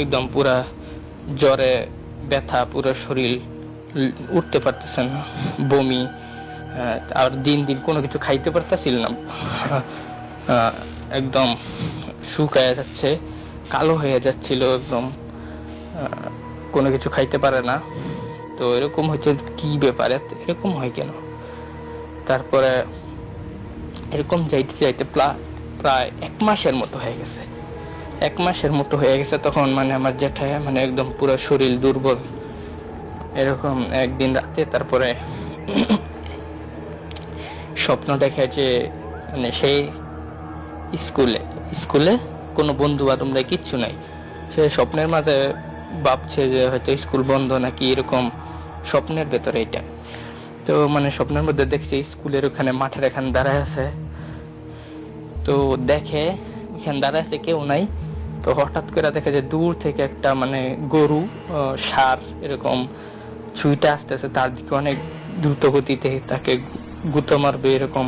একদম পুরা জ্বরে ব্যথা, পুরো শরীর উঠতে পারতেছে না, বমি, আর দিন দিন কোনো কিছু খাইতে পারতেছিল না, একদম শুকায় যাচ্ছে, কালো হয়ে যাচ্ছিল একদম, কোনো কিছু খাইতে পারে না। তো এরকম হচ্ছে কি ব্যাপারে, এরকম হয় কেন? তারপরে এরকম যাইতে যাইতে প্রায় 1 মাসের মতো হয়ে গেছে। তখন মানে আমার জ্যাঠাই মানে একদম পুরো শরীর দুর্বল। এরকম একদিন রাতে তারপরে স্বপ্ন দেখে যে মানে সে স্কুলে স্কুলে কোনো বন্ধু বান্ধব নাই, কিচ্ছু নাই। সে স্বপ্নের মাঝে ভাবছে যে হয়তো স্কুল বন্ধ নাকি এরকম, স্বপ্নের ভেতরে এটা। তো মানে স্বপ্নের মধ্যে দেখছে স্কুলের ওখানে মাঠের এখানে দাঁড়ায় আছে, তো দেখে ওখানে দাঁড়ায় আছে কেউ নাই। তো হঠাৎ করে দেখে যে দূর থেকে একটা মানে গরু, ষাঁড় এরকম ছুঁইটা আসতেছে তার দিকে অনেক দ্রুত গতিতে, তাকে গুঁতো মারবে এরকম।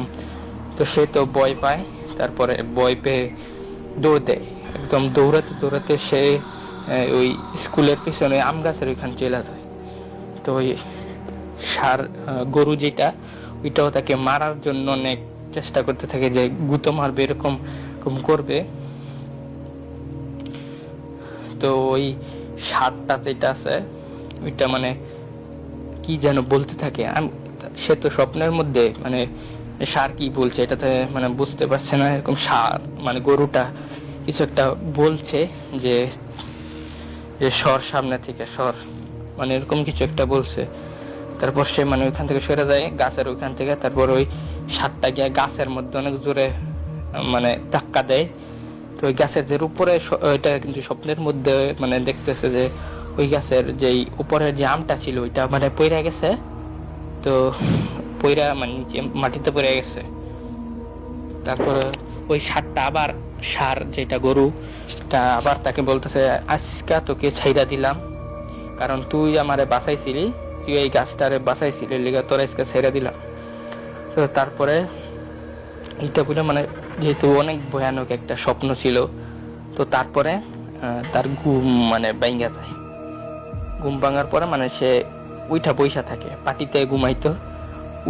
তো সে তো ভয় পায়, তারপরে ভয় পেয়ে দৌড় দেয়। একদম দৌড়াতে দৌড়াতে সে ওই স্কুলের পিছনে আম গাছের ওইখানে চলে যায়। তো ওই ষাঁড় গরু যেটা, ওইটাও তাকে মারার জন্য অনেক চেষ্টা করতে থাকে, যে গুঁতো মারবে এরকম করবে। তো ওই ষাঁড়টা যেটা আছে ওইটা মানে কি যেন বলতে থাকে, সে তো স্বপ্নের মধ্যে মানে ষাঁড় কি বলছে এটাতে মানে বুঝতে পারছে না। এরকম ষাঁড় মানে গরুটা কিছু একটা বলছে, যে সর সামনে থেকে সর, মানে এরকম কিছু একটা বলছে। তারপর সে মানে ওইখান থেকে সরে যায় গাছের ওইখান থেকে। তারপর ওই ষাঁড়টা গিয়ে গাছের মধ্যে অনেক জোরে মানে ধাক্কা দেয়। তো ওই গাছের যে উপরে, ওইটা কিন্তু স্বপ্নের মধ্যে মানে দেখতেছে যে ওই গাছের যেই উপরের যে আমটা ছিল ওইটা মানে পইরা গেছে। তো পইরা মানে নিচে মাটিতে পড়ে গেছে। তারপরে ওই ষাঁড়টা আবার, ষাঁড় যেটা গরু, তা আবার তাকে বলতেছে আজকে তোকে ছাইরা দিলাম, কারণ তুই আমারে বাঁচাইছিলি, তুই এই গাছটারে বাঁচাইছিলি, লিগা তোর আজকে ছাইরা দিলাম। তো তারপরে এইটা বলে মানে যেহেতু অনেক ভয়ানক একটা স্বপ্ন ছিল, তো তারপরে তার ঘুম মানে ভাঙা যায়। ঘুম ভাঙার পরে মানে সে উইঠা বইসা থাকে, পাটিতে ঘুমাইতো,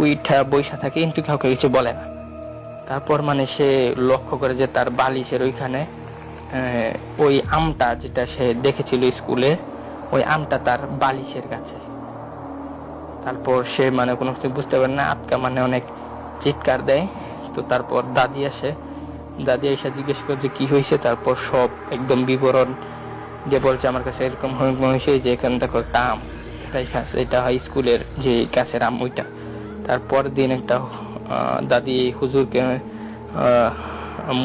উইঠা বইসা থাকে, কিন্তু কাউকে কিছু বলে না। তারপর মানে সে লক্ষ্য করে যে তার বালিশের ওইখানে ওই আমটা যেটা সে দেখেছিল স্কুলে, ওই আমটা তার বালিশের কাছে। তারপর সে মানে কোনো কিছু বুঝতে পারে না, আটকা মানে অনেক চিৎকার দেয়। তো তারপর দাদি আসে, দাদি এসে জিজ্ঞেস করে যে কি হয়েছে। তারপর সব একদম বিবরণ যে বলছে আমার কাছে এরকম হয়েছে, যে এখানে দেখো একটা আম এটা হয় স্কুলের যে গাছের আম ওইটা। তারপর দিন একটা দাদি হুজুরকে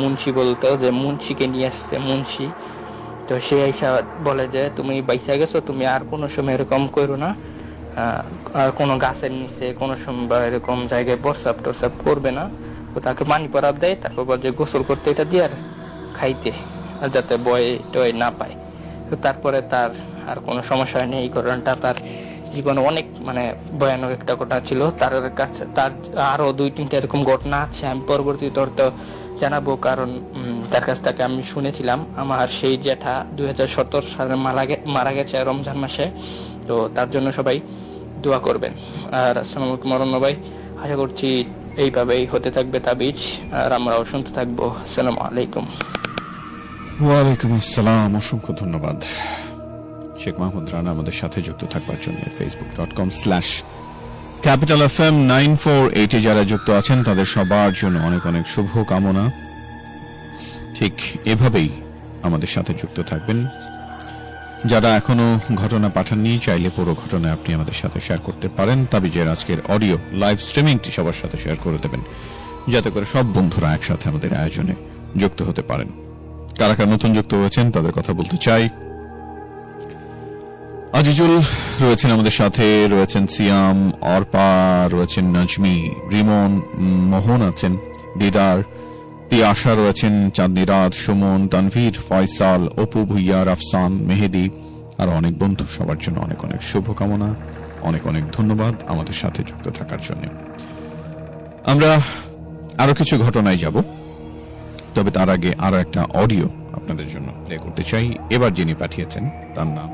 মুন্সি বলতো, যে মুন্সিকে নিয়ে আসছে মুন্সি। তো সে এসে বলে যে তুমি বাইসা গেছো, তুমি আর কোনো সময় এরকম করো না, আর কোনো গাছের নিচে কোনো সময় এরকম জায়গায় প্রস্রাব টস্রাব করবে না। তো তাকে পানি পরাব দেয়, তারপর বলে যে গোসল করতে এটা দিয়ে আর খাইতে, যাতে ভয় টয় না পায়। তো তারপরে তার আর কোনো সমস্যা হয়নি। এই ঘটনাটা তার জীবনে অনেক মানে ভয়ানক একটা ঘটনা ছিল। তার কাছে তার আরো 2-3টা এরকম ঘটনা আছে, আমি পরবর্তীতে তো জানাবো, কারণ তার কাছ থেকে আমি শুনেছিলাম। আমার সেই জ্যাঠা 2017 সালে মারা গেছে রমজান মাসে। তো তার জন্য সবাই দোয়া করবেন। আর আসসালামু আলাইকুম অরণ্য ভাই, আশা করছি এইভাবেই হতে থাকবে তাবিজ, আর আমরাও শুনতে থাকবো। আসসালামু আলাইকুম। ওয়ালাইকুম আসসালাম, অসংখ্য ধন্যবাদ শেখ মাহমুদ রানা আমাদের সাথে যুক্ত থাকবার জন্য। facebook.com/capitalfm 948 যারা যুক্ত আছেন তাদের সবার জন্য অনেক অনেক শুভ কামনা। ঠিক এভাবেই আমাদের সাথে যুক্ত থাকবেন। যারা এখনো ঘটনা পাঠাননি, চাইলে পুরো ঘটনা আপনি আমাদের সাথে শেয়ার করতে পারেন। তাবিজের আজকের অডিও লাইভ স্ট্রিমিংটি সবার সাথে শেয়ার করে দেবেন, যাতে করে সব বন্ধুরা একসাথে আমাদের আয়োজনে যুক্ত হতে পারেন। কারা কারা নতুন যুক্ত হয়েছেন তাদের কথা বলতে চাই। আজিজুল রয়েছেন আমাদের সাথে, রয়েছেন সিয়াম, অর্পা রয়েছেন, নজমি, রিমন, মোহন আছেন, দিদার, তিয়াশা রয়েছেন, চাঁদনি রাত, সুমন, তানভীর, ফয়সাল, অপু ভুইয়া, রাফসান, মেহেদি, আর অনেক বন্ধু। সবার জন্য অনেক অনেক শুভকামনা, অনেক অনেক ধন্যবাদ আমাদের সাথে যুক্ত থাকার জন্য। আমরা আরো কিছু ঘটনায় যাব, তবে তার আগে আরো একটা অডিও আপনাদের জন্য প্লে করতে চাই। এবার যিনি পাঠিয়েছেন তার নাম।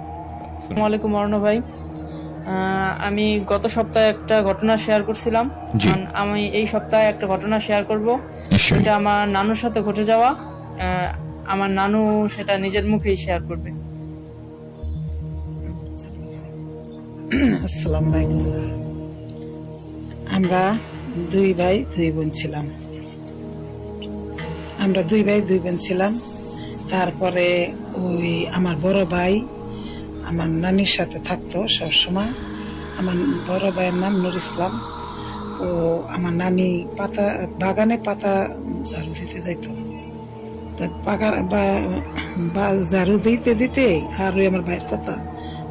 আসসালামু আলাইকুম অরণ্য ভাই, আমি গত সপ্তাহে একটা ঘটনা শেয়ার করছিলাম। আমি এই সপ্তাহে একটা ঘটনা শেয়ার করব। এটা আমার নানুর সাথে ঘটে যাওয়া। আমার নানু সেটা নিজের মুখেই শেয়ার করবে। আসসালামু আলাইকুম। আমরা 2 ভাই 2 বোন ছিলাম। তারপরে ওই আমার বড় ভাই আমার নানির সাথে থাকতো সবসময়। আমার বড় ভাইয়ের নাম নুর ইসলাম। ও আমার নানি পাতা বাগানে পাতা ঝাড়ু দিতে যাইতো। তা ঝাড়ু দিতে দিতে আর ওই আমার ভাইয়ের কথা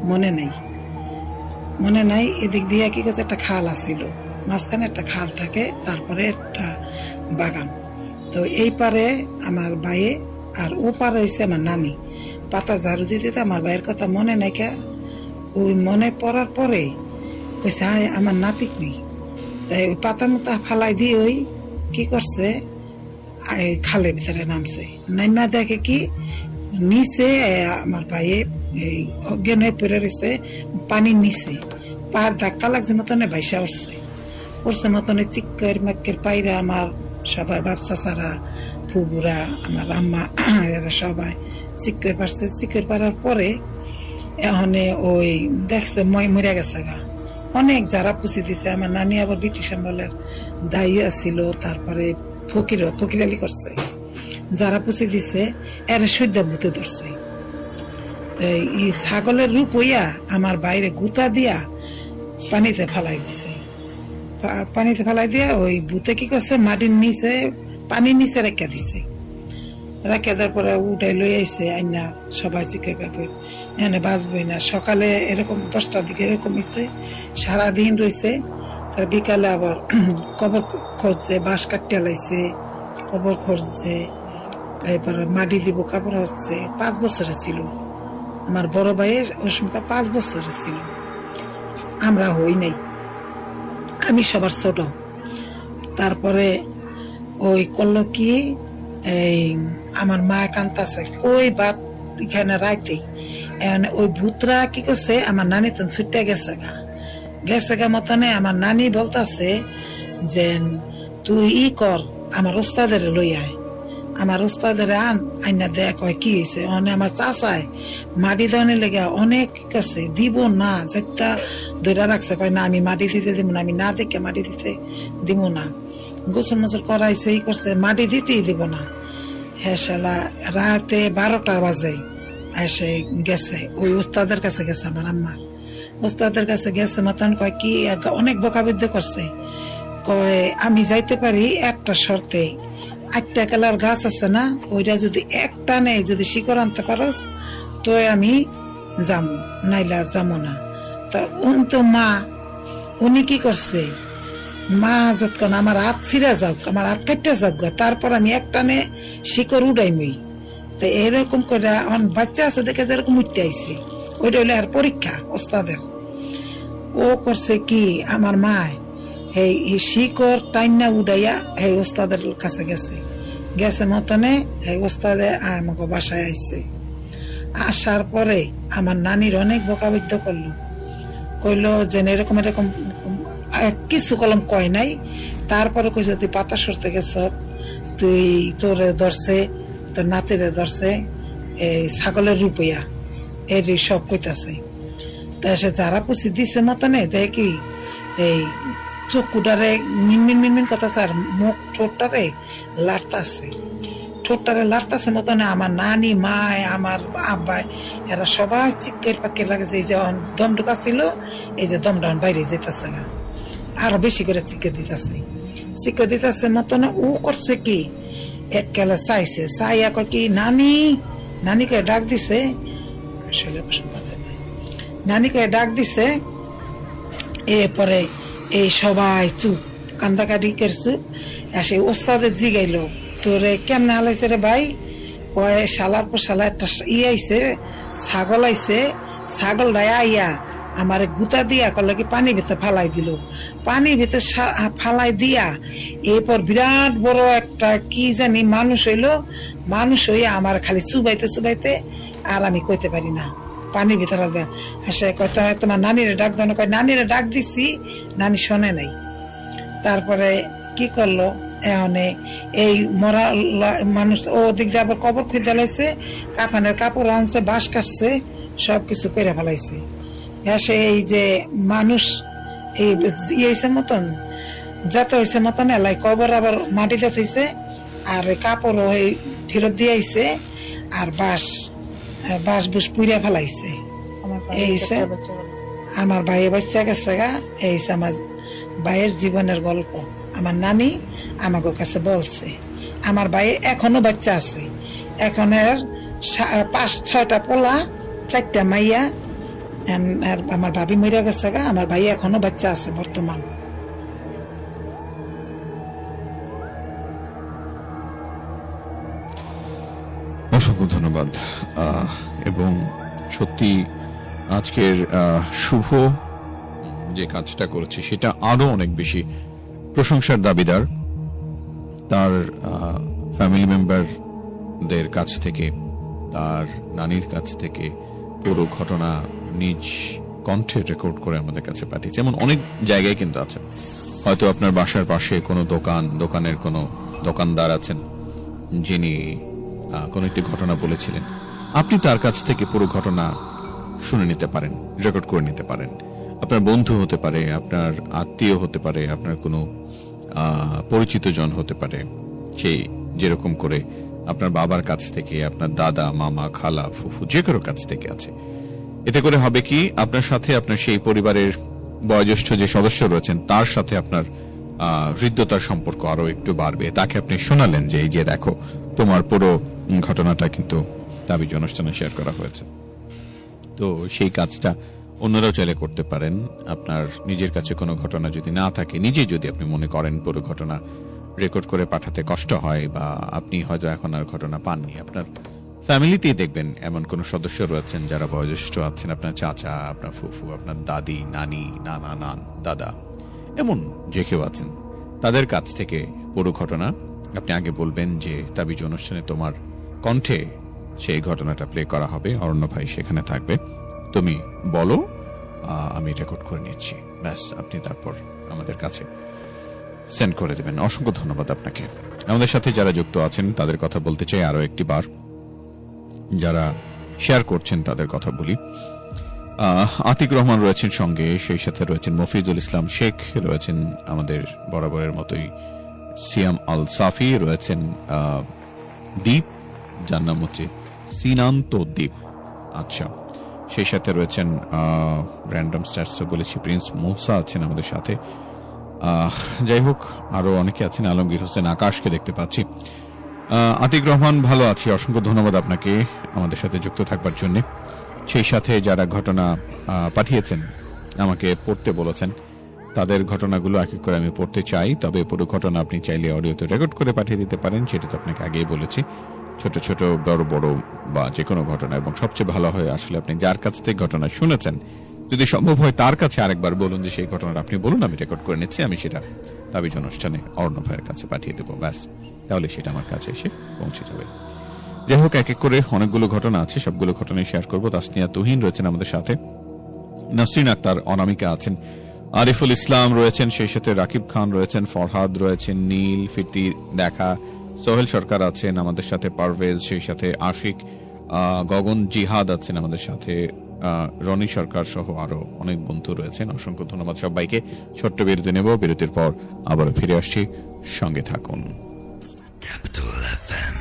মনে নাই। এদিক দিয়ে কি করছে, একটা খাল আছিল, মাঝখানে একটা খাল থাকে, তারপরে একটা বাগান। তো এই পারে আমার ভাইয়ে আর ও পারে হয়েছে আমার নানি। পাতা ঝাড়ু দিতে দিতে আমার ভাইয়ের কথা মনে নাই কে, ওই মনে পড়ার পরে কইছে হায় আমার নাতি কই। তাই ওই পাতা মতো ফালাই দিয়ে ওই কি করছে, খালের ভিতরে নামছে। নাইমা দেখে কি নিচে আমার ভাইয়ে এই অজ্ঞান হয়ে পড়ে রয়েছে পানির নিচে। পাহাড় ধাক্কা লাগছে মতনে ভাইসা উঠছে মতনে চিক্কের মাক্কের পাইরা আমার সবাই বাপসা সারা ফুবুরা আমার আম্মা এরা সবাই চিক্কের পারছে। চিক্কের পারার পরে এখন ওই দেখছে মরে গেছে গা। অনেক যারা পুষি দিছে। আমার নানি আবার ব্রিটিশ আমলের দায়ী ছিল, তারপরে ফকির আলী করছে, যারা পুষি দিছে এর সৈদ্যা ভূতে ধরছে। এই ছাগলের রূপ হইয়া আমার বাইরে গুতা দিয়া পানিতে ফালাই দিয়া ওই ভূতে কি করছে, মাটির নিচে পানির নিচে রেখে দিছে। রেখে দেওয়ার পরে উঠাই লই আইছে আইনা সবাই চিকে পাকর এনে বাঁচবই না। সকালে এরকম 10টার দিকে এরকম হয়েছে, সারাদিন রয়েছে। তার বিকালে আবার কবর খুঁজছে, বাঁশ কাটিয়া লাইছে, কবর খুঁজছে, এরপরে মাটি দিব, কাপড় হচ্ছে। 5 বছরের ছিল আমার বড় ভাইয়ের, ওই সময় 5 বছরের ছিল। আমরা হই নাই, আমি সবার ছোট। তারপরে ওই করলো কি, এই আমার মা কান্তাছে কই বাত এখানে রাইতে। ওই ভূতরা কি করছে, আমার নানি তো ছুটে গেছে গা মতনে আমার নানি বলতাছে যে তুই কর, আমার ওস্তাদের লই আয়, আমার ওস্তাদের আইনা দেয়া। কয় কি হয়েছে, আমার চাচায় মাটি দেওয়ার লেগে অনেক কাছে দিব না, যেটা ধরে রাখছে। কয় না আমি মাটি দিতে দিব না, আমি না দেখে মাটি দিতে দিব না। গোসল মোসল করাইছে, ই করছে, মাটি দিতেই দিব না। হ্যাঁ শালা রাতে 12টা বাজে এসে গেছে, ওই ওস্তাদের কাছে গেছে। আমার আম্মা ওস্তাদের কাছে গেছে মতন কয় কি, অনেক বকাবিদ্য করছে। কয় আমি যাইতে পারি একটা শর্তে, 8টা কালার গাছ আছে না, ওইটা যদি একটা নেই, যদি শিকড় আনতে পারস তো আমি যাবো, নাইলা যাবো না। তা তো মা উনি কি করছে, মা যতক্ষণ আমার হাত ছিঁড়া যাক, আমার হাত কাটতে যাক, তারপর আমি একটানে শিকড় উড়াইমই। তো এরকম করে বাচ্চা আছে দেখে যেরকম উঠতে আইছে, ওইটা হইলে আর পরীক্ষা ওস্তাদের। ও করছে কি, আমার মা এই শিকড় টাইনা উড়াইয়া এই ওস্তাদের কাছে গেছে মতনে এই ওস্তাদে আমাকে বাসায় আইছে। আসার পরে আমার নানির অনেক বকাবিদ্য কইলো যে এরকম কিছু কলম কয় নাই। তারপরে কইছে তুই পাতা সরতে গেছ, তুই তোরে ধরছে, তোর নাতিরে ধরছে এই ছাগলের রূপইয়া, এর সব কইতাছে। তা সে যারা পুষি দিছে মতনে দেখি এই চক্ষুটারে মিনমিন কথাছে, আর মুখ ঠোঁটটারে লাড়তাছে মতনে। আমার নানি, মায়, আমার আব্বাই এরা সবাই চিক্কের পাক্কের লাগেছে। এই যে দম ঢুকাছিল, এই যে দমটা বাইরে যেতেছে না, আরো বেশি করে চিক্কে দিতেছে মতনে। ও করছে কি, এক কেলা চাইছে, চাইয়া কয় কি নানিকে ডাক দিছে, নানিকে ডাক দিছে। এরপরে এই সবাই চুপ, কান্দাকাটি চুপ। সে ওস্তাদের জিগাইলো তোরে কেমনে হালাইছে রে ভাই। কয় শালার পর শালা একটা আইছে, ছাগল আইছে, ছাগলটা আইয়া আমার গুতা দিয়া করলো কি পানির ভিতরে ফালাই দিল। পানির ভিতরে ফালাই দিয়া এরপর বিরাট বড় একটা কি জানি মানুষ হইলো। মানুষ হইয়া আমার খালি চুবাইতে আর আমি কইতে পারি না, পানির ভিতরে সে কয় তোমার নানিরে ডাক দাও। কয় নানিরে ডাক দিচ্ছি, নানি শোনে নাই। তারপরে কি করলো, এই মরা মানুষ ও দিক দিয়ে আবার কবর খুঁজে লাইছে, কাফানের কাপড় আনছে, বাঁশ কাটছে, সবকিছু করে ফেলাইছে। সে এই যে মানুষ এই হয়েছে মতন, যাতে হয়েছে মতন এলাই কবর আবার মাটিতে থইছে, আর ওই কাপড় ওই ফেরত দিয়ে আইছে, আর বাঁশ বুস পুড়িয়া ফেলাইছে। এই আমার ভাইয়ে বাচ্চা গেছে গা, এই আমার ভাইয়ের জীবনের গল্প আমার নানি আমাকে কাছে বলছে। আমার ভাই এখনো বাচ্চা আছে, এখন এর 5-6টা পোলা, 4টা মাইয়া। আর আমার ভাবি মরে গেছে গা, আমার ভাই এখনো বাচ্চা আছে বর্তমান। অসংখ্য ধন্যবাদ। এবং সত্যি আজকের শুভ যে কাজটা করেছে সেটা আরো অনেক বেশি প্রশংসার দাবিদার। তার ফ্যামিলি মেম্বারদের কাছ থেকে, তার নানির কাছ থেকে পুরো ঘটনা নিজ কণ্ঠে রেকর্ড করে আমাদের কাছে পাঠিয়েছে। এমন অনেক জায়গায় কিন্তু আছে, হয়তো আপনার বাসার পাশে কোনো দোকানের কোনো দোকানদার আছেন যিনি কোন একটি ঘটনা বলেছিলেন, আপনি তার কাছ থেকে পুরো ঘটনা শুনে নিতে পারেন, রেকর্ড করে নিতে পারেন। আপনার বন্ধু হতে পারে, আপনার আত্মীয় হতে পারে, আপনার কোনো পরিচিত জন হতে পারে, সেই যেরকম করে আপনার বাবার কাছ থেকে, আপনার দাদা, মামা, খালা, ফুফু, যে কারো কাছ থেকে আছে। এতে করে হবে কি, আপনার সাথে আপনার সেই পরিবারের বয়োজ্যেষ্ঠ যে সদস্য রয়েছেন তার সাথে আপনার হৃদ্যতার সম্পর্ক আরো একটু বাড়বে। তাকে আপনি শোনালেন যে এই যে দেখো, তোমার পুরো ঘটনাটা কিন্তু তাবিজ অনুষ্ঠানে শেয়ার করা হয়েছে। তো সেই কাজটা অন্যরাও চাইলে করতে পারেন। আপনার নিজের কাছে কোনো ঘটনা যদি না থাকে, নিজে যদি আপনি মনে করেন পুরো ঘটনা রেকর্ড করে পাঠাতে কষ্ট হয়, বা আপনি হয়তো এখন আর ঘটনা পাননি, আপনার ফ্যামিলিতেই দেখবেন এমন কোন সদস্য রয়েছেন যারা বয়োজ্যেষ্ঠ আছেন, আপনার চাচা, আপনার ফুফু, আপনার দাদি, নানি, নানা, দাদা, এমন যে কেউ আছেন, তাদের কাছ থেকে পুরো ঘটনা আপনি আগে বলবেন যে তাবিজ অনুষ্ঠানে তোমার কণ্ঠে সেই ঘটনাটা প্লে করা হবে, অরণ্য ভাই সেখানে থাকবে, তুমি বলো, আমি রেকর্ড করে নিচ্ছি, ব্যাস আপনি তারপর আমাদের কাছে সেন্ড করে দেবেন। অসংখ্য ধন্যবাদ আপনাকে। আমাদের সাথে যারা যুক্ত আছেন তাদের কথা বলতে চাই আরো একটি বার, যারা শেয়ার করছেন তাদের কথা বলি। আতিক রহমান রয়েছেন সঙ্গে, সেই সাথে রয়েছেন মফিজুল ইসলাম শেখ, রয়েছেন আমাদের বরাবরের মতোই সিয়াম আল সাফি, রয়েছেন দ্বীপ, যার নাম হচ্ছে সিনান্ত দ্বীপ, আচ্ছা, সেই সাথে রয়েছেন র্যান্ডম স্টার্স বলেছি প্রিন্স মৌসা আছেন আমাদের সাথে। যাই হোক, আরো অনেকে আছেন, আলমগীর হোসেন আকাশকে দেখতে পাচ্ছি। আতিক রহমান, ভালো আছি, অসংখ্য ধন্যবাদ আপনাকে আমাদের সাথে যুক্ত থাকবার জন্য। সেই সাথে যারা ঘটনা পাঠিয়েছেন, আমাকে পড়তে বলেছেন, তাদের ঘটনাগুলো এক এক করে আমি পড়তে চাই। তবে পুরো ঘটনা আপনি চাইলে অডিওতে রেকর্ড করে পাঠিয়ে দিতে পারেন, সেটা তো আপনাকে আগেই বলেছি। ছোট ছোট, বড় বড় বা যে কোনো ঘটনা, এবং সবচেয়ে ভালো হয় আসলে আপনি যার কাছ থেকে ঘটনা শুনেছেন, যদি সম্ভব হয় তার কাছে আরেকবার বলুন যে সেই ঘটনাটা আপনি বলুন, আমি রেকর্ড করে নিচ্ছি, আমি সেটা তাবিজ অনুষ্ঠানে অরণ্য ভাইয়ের কাছে পাঠিয়ে দেবো, ব্যাস, তাহলে সেটা আমার কাছে এসে পৌঁছে যাবে। যাই হোক, এক এক করে অনেকগুলো ঘটনা আছে, সবগুলো ঘটনাই শেয়ার করবো। তাসনিয়া তুহিন রয়েছেন আমাদের সাথে, নাসরিন আক্তার, অনামিকা আছেন, আরিফুল ইসলাম রয়েছেন, সেই সাথে রাকিব খান রয়েছেন, ফরহাদ রয়েছেন, নীল, ফিরতি দেখা, সোহেল সরকার আছেন আমাদের সাথে, পারভেজ, সেই সাথে আশিক, গগন জিহাদ আছেন আমাদের সাথে, রনি সরকার সহ আরো অনেক বন্ধু রয়েছেন। অসংখ্য ধন্যবাদ সবাইকে। ছোট্ট বিরতি নেব, বিরতির পর আবার ফিরে আসছি, সঙ্গে থাকুন। Capital FM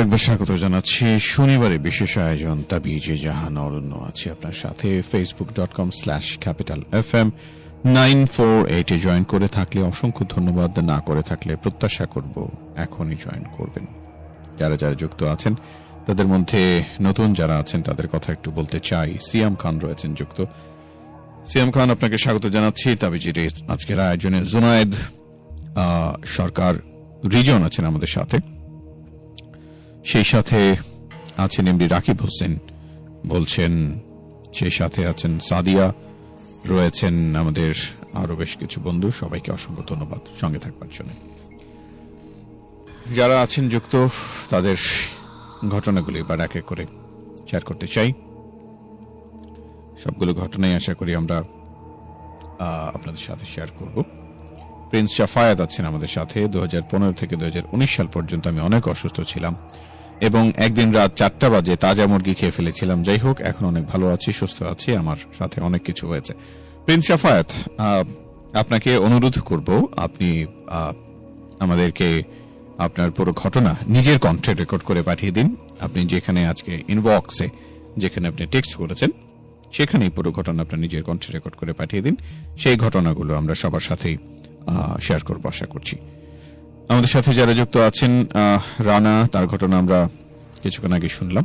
আরেকবার স্বাগত জানাচ্ছি শনিবারে বিশেষ আয়োজন তাবিজে জাহান অরণ্য আছে আপনার সাথে facebook.com/capitalfm 948 জয়েন করে থাকলে অসংখ্য ধন্যবাদ, না করে থাকলে প্রত্যাশা করব এখনই জয়েন করবেন। যারা যারা যুক্ত আছেন তাদের মধ্যে নতুন যারা আছেন তাদের কথা একটু বলতে চাই। সিয়াম খান রয়েছেন যুক্ত। সিয়াম খান, আপনাকে স্বাগত জানাচ্ছি তাবিজের আজকের আয়োজনে। জুনায়েদ সরকার রিজন আছেন আমাদের সাথে, সেই সাথে আছেন এমডি রাকিব হোসেন বলছেন, সেই সাথে আছেন সাদিয়া, রয়েছেন আমাদের আরো বেশ কিছু বন্ধু। সবাইকে অসংখ্য ধন্যবাদ সঙ্গে থাকবার জন্য। যারা আছেন যুক্ত তাদের ঘটনাগুলি এবার এক এক করে শেয়ার করতে চাই। সবগুলো ঘটনাই আশা করি আমরা আপনাদের সাথে শেয়ার করব। প্রিন্স শাফায়াত আছেন আমাদের সাথে। 2015 থেকে 2019 সাল পর্যন্ত আমি অনেক অসুস্থ ছিলাম এবং একদিন রাত 4টা বাজে তাজা মুরগি খেয়ে ফেলেছিলাম। যাই হোক, এখন অনেক ভালো আছি, সুস্থ আছি। আমার সাথে অনেক কিছু হয়েছে। প্রিন্স শাফায়াত, আপনাকে অনুরোধ করব আপনি আমাদেরকে আপনার পুরো ঘটনা নিজের কণ্ঠে রেকর্ড করে পাঠিয়ে দিন। আপনি যেখানে আজকে ইনবক্সে যেখানে আপনি টেক্সট করেছেন সেখানেই পুরো ঘটনা আপনার নিজের কণ্ঠে রেকর্ড করে পাঠিয়ে দিন। সেই ঘটনাগুলো আমরা সবার সাথেই শেয়ার করবো আশা করছি। আমাদের সাথে যারা যুক্ত আছেন, রানা, তার ঘটনা আমরা কিছুক্ষণ আগে শুনলাম।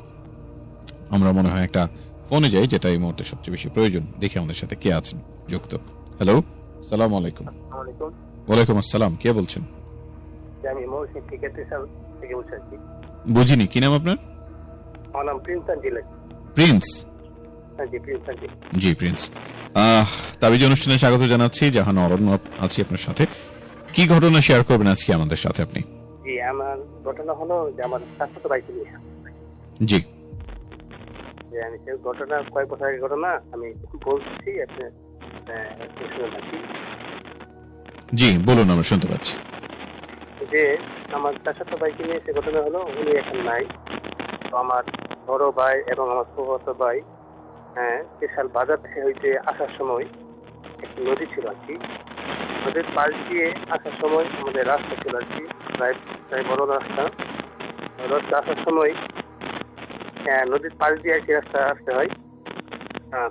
আমরা মনে হয় একটা ফোনে যাই, যেটা এই মুহূর্তে সবচেয়ে বেশি প্রয়োজন। দেখি আমাদের সাথে কে আছেন যুক্ত। হ্যালো, সালাম আলাইকুম। ওয়ালাইকুম আসসালাম, কে বলছেন? বুঝিনি, কি নাম আপনার? প্রিন্স। জি প্রিন্স, তাবিজ অনুষ্ঠানে স্বাগত জানাচ্ছি। জাহান অরণ্য আছি আপনার সাথে। কি ঘটনা শেয়ার করবেন আজকে আমাদের সাথে আপনি? জি, আমার ঘটনা হলো যে আমার চাচাতো ভাইকে নিয়ে। জি, আমি সেই ঘটনা কয়েক বছর আগের ঘটনা আমি বলছি, আপনি শুনে থাকি। জি বলুন, আমরা শুনতে পাচ্ছি। যে আমার চাচাতো ভাইকে নিয়ে সে ঘটনা হলো, উনি এখন নাই। তো আমার বড় ভাই এবং আমার ফুফাতো ভাই স্পেশাল বাজার থেকে হইতে আসার সময় একটি নদী ছিল আর কি। নদীর পাশ দিয়ে আসার সময় আমাদের রাস্তা ছিল আর কি, প্রায় বড় রাস্তা। আসার সময় নদীর পাশ দিয়ে আর কি রাস্তা আসতে হয়।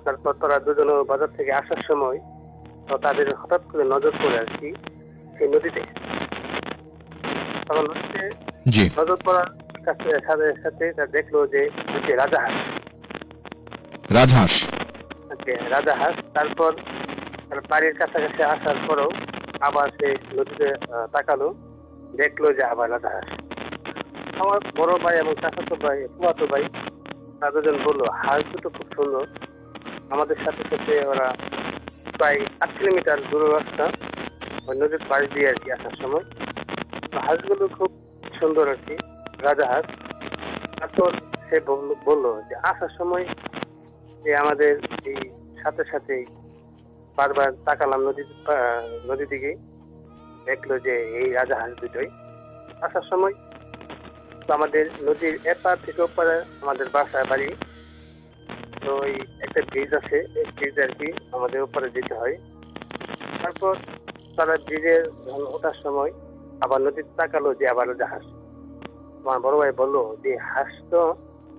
তারপর তারা দুজন বাজার থেকে আসার সময় তাদের হঠাৎ করে নজর পড়ে আর কি সেই নদীতে। তখন নদীতে নজর পড়ার সাথে সাথে তারা দেখলো যে রাজাহাঁস। তারপর বাড়ির কাছাকাছি আসার পরেও আবার সে নদীতে তাকালো, দেখলো যে আবার রাজাহাঁস। আমার বড় ভাই এবং চাচাতো ভাই, ফুফাতো ভাই, তারা দুজন বললো হাঁস দুটো খুব সুন্দর। আমাদের সাথে সাথে ওরা প্রায় 8 কিলোমিটার দূর রাস্তা ওই নদীর পাশ দিয়ে আর কি আসার সময় হাঁসগুলো খুব সুন্দর আর কি, রাজাহাঁস। তারপর সে বললো যে আসার সময় যে আমাদের এই সাথে সাথে বারবার তাকালাম নদীর দিকে, দেখলো যে এই রাজাহাঁস দুটোই। আসার সময় তো আমাদের নদীর এপার থেকে ওপারে আমাদের বাসা বাড়ি, তো ওই একটা ব্রিজ আছে, এই ব্রিজ আর কি আমাদের উপরে যেতে হয়। তারপর তারা ব্রিজে ওঠার সময় আবার নদীতে তাকালো যে আবার রাজাহাঁস। আমার বড় ভাই বললো যে হাঁস তো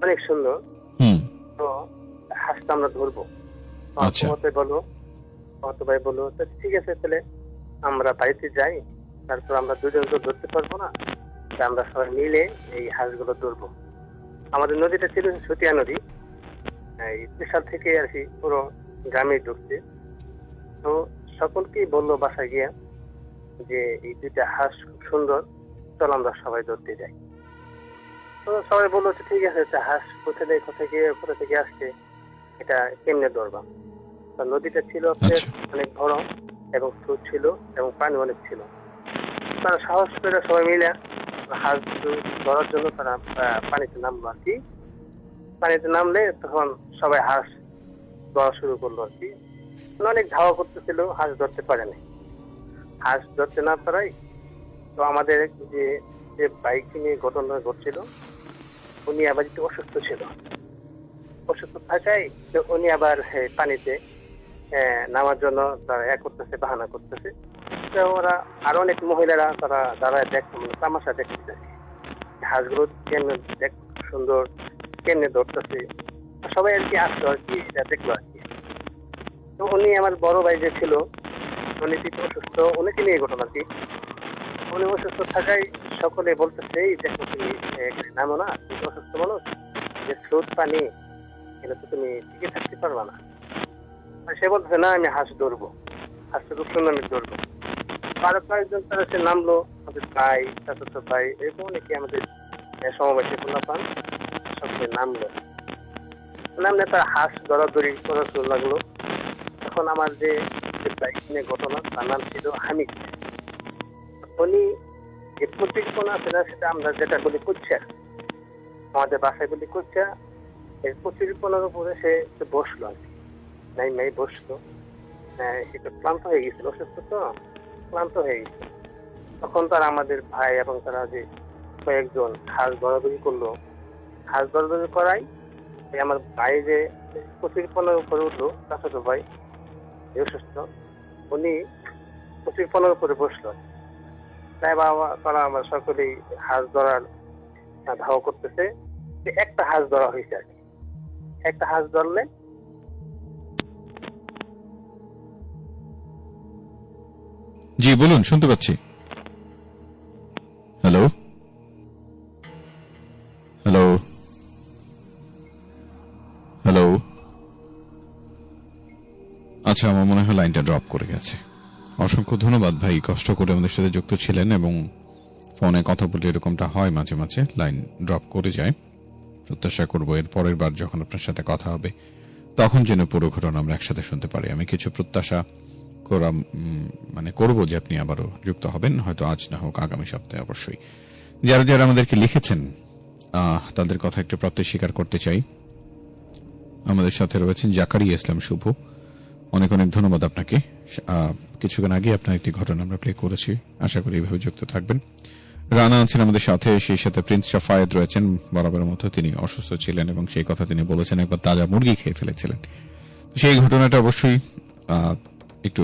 অনেক সুন্দর, তো হাঁসটা আমরা ধরবো। ভাই বললো ঠিক আছে, তাহলে আমরা বাড়িতে যাই, তারপর আমরা দুজন তো ধরতে পারবো না, আমরা সবাই মিলে এই হাঁসগুলো ধরবো। আমাদের নদীটা ছিল ছতিয়া নদী, স্পেশাল থেকে আর কি পুরো গ্রামে ঢুকছে। তো সকলকেই বললো বাসায় গিয়া যে এই দুইটা হাঁস খুব সুন্দর, চল আমরা সবাই ধরতে যাই। তো সবাই বললো ঠিক আছে, হাঁস কোথা থেকে আসছে, এটা কেমনে ধরবা? নদীটা ছিল অনেক বড় এবং স্রোত ছিল এবং পানি অনেক ছিল। তারা সাহস করে সবাই মিলে হাঁস ধরার জন্য তারা পানিতে নামলো আর কি। পানিতে নামলে তখন সবাই হাঁস ধরা শুরু করলো আর কি। অনেক ধাওয়া করতেছিল, হাঁস ধরতে পারেনি। হাঁস ধরতে না পারাই তো আমাদের যে বাইক নিয়ে ঘটনা ঘটছিল, উনি আবার একটু অসুস্থ ছিল। অসুস্থ থাকায় উনি আবার পানিতে নামার জন্য তারা করতেছে, বাহানা করতেছে। তো ওরা আরো অনেক মহিলারা তারা দাঁড়ায় তামাশা দেখতেছে, হাঁসগুলো কেমনে দেখ সুন্দর, কেমনে ধরতেছে, সবাই আর কি আসলো আর কি, এটা দেখলো আর কি। তো উনি আমার বড় ভাই যে ছিল, উনি কিন্তু অসুস্থ, উনিকে নিয়ে ঘটনা আর কি। উনি অসুস্থ থাকায় সকলে বলতেছে, এই দেখো তুমি এখানে নামো না, তুমি অসুস্থ মানুষ, যে স্রোত পানি, এটা তো তুমি টিকে থাকতে পারবা না। আর সে বলতেছে না, আমি হাঁস ধরবো, হাঁসটা খুব সুন্দর আমি ধরবো। আরো কয়েকজন তারা সে নামলো, আমাদের ভাই, চাচাতো ভাই, এরকম অনেকে আমাদের সমাবেশে পান সকলে নামলো। নামলে তার হাঁস ধরাধরি করা শুরু লাগলো। তখন আমার যে বাইক নিয়ে ঘটনা, তার নাম ছিল হামিদ। উনি যে প্রতিকল্পনা আছে না, সেটা আমরা যেটা বলি কুচ্ছা, আমাদের বাসায় বলি কুচ্ছা, এই প্রতিকল্পনার উপরে সে বসলো আর কি, নাই বসলো। সেটা ক্লান্ত হয়ে গেছিল, অসুস্থ তো ক্লান্ত হয়ে গেছে। তখন তারা আমাদের ভাই এবং তারা যে কয়েকজন হাঁস ধরাধরি করলো, হাঁস ধরাধরি করাই আমার ভাই যে প্রতিকল্পনার উপরে উঠলো, চাচাতো ভাই অসুস্থ, উনি প্রতিকল্পনার উপরে বসলো। তাই বাবা তারা আমার সকলেই হাঁস ধরার ধাওয়া করতেছে। একটা হাঁস ধরা হয়েছে আর কি, একটা হাঁস ধরলে জি বলুন, শুনতে পাচ্ছি। Hello hello hello. আচ্ছা, আমার মনে হয় লাইনটা ড্রপ করে গেছে। অসংখ্য ধন্যবাদ ভাই, কষ্ট করে আমাদের সাথে যুক্ত ছিলেন, এবং ফোনে কথা বললে এরকমটা হয় মাঝে মাঝে, লাইন ড্রপ করে যায়। প্রত্যাশা করবো এর পরের বার যখন আপনার সাথে কথা হবে তখন যেন পুরো ঘটনা আমরা একসাথে শুনতে পারি। আমি কিছু প্রত্যাশা করবো যে আপনি আবারও যুক্ত হবেন, হয়তো আজ না হোক আগামী সপ্তাহে অবশ্যই। যারা যারা আমাদেরকে লিখেছেন তাদের কথা একটু প্রত্যয় স্বীকার করতে চাই। আমাদের সাথে রয়েছেন জাকারিয়া ইসলাম শুভ, অনেক অনেক ধন্যবাদ আপনাকে। কিছুক্ষণ আগে আপনার একটি ঘটনা আমরা প্লে করেছি, আশা করি এইভাবে যুক্ত থাকবেন। রানা আছেন আমাদের সাথে, সেই সাথে প্রিন্স শাফায়েত রয়েছেন, বরাবরের মতো তিনি অসুস্থ ছিলেন এবং সেই কথা তিনি বলেছেন একবার তাজা মুরগি খেয়ে ফেলেছিলেন। সেই ঘটনাটা অবশ্যই একটু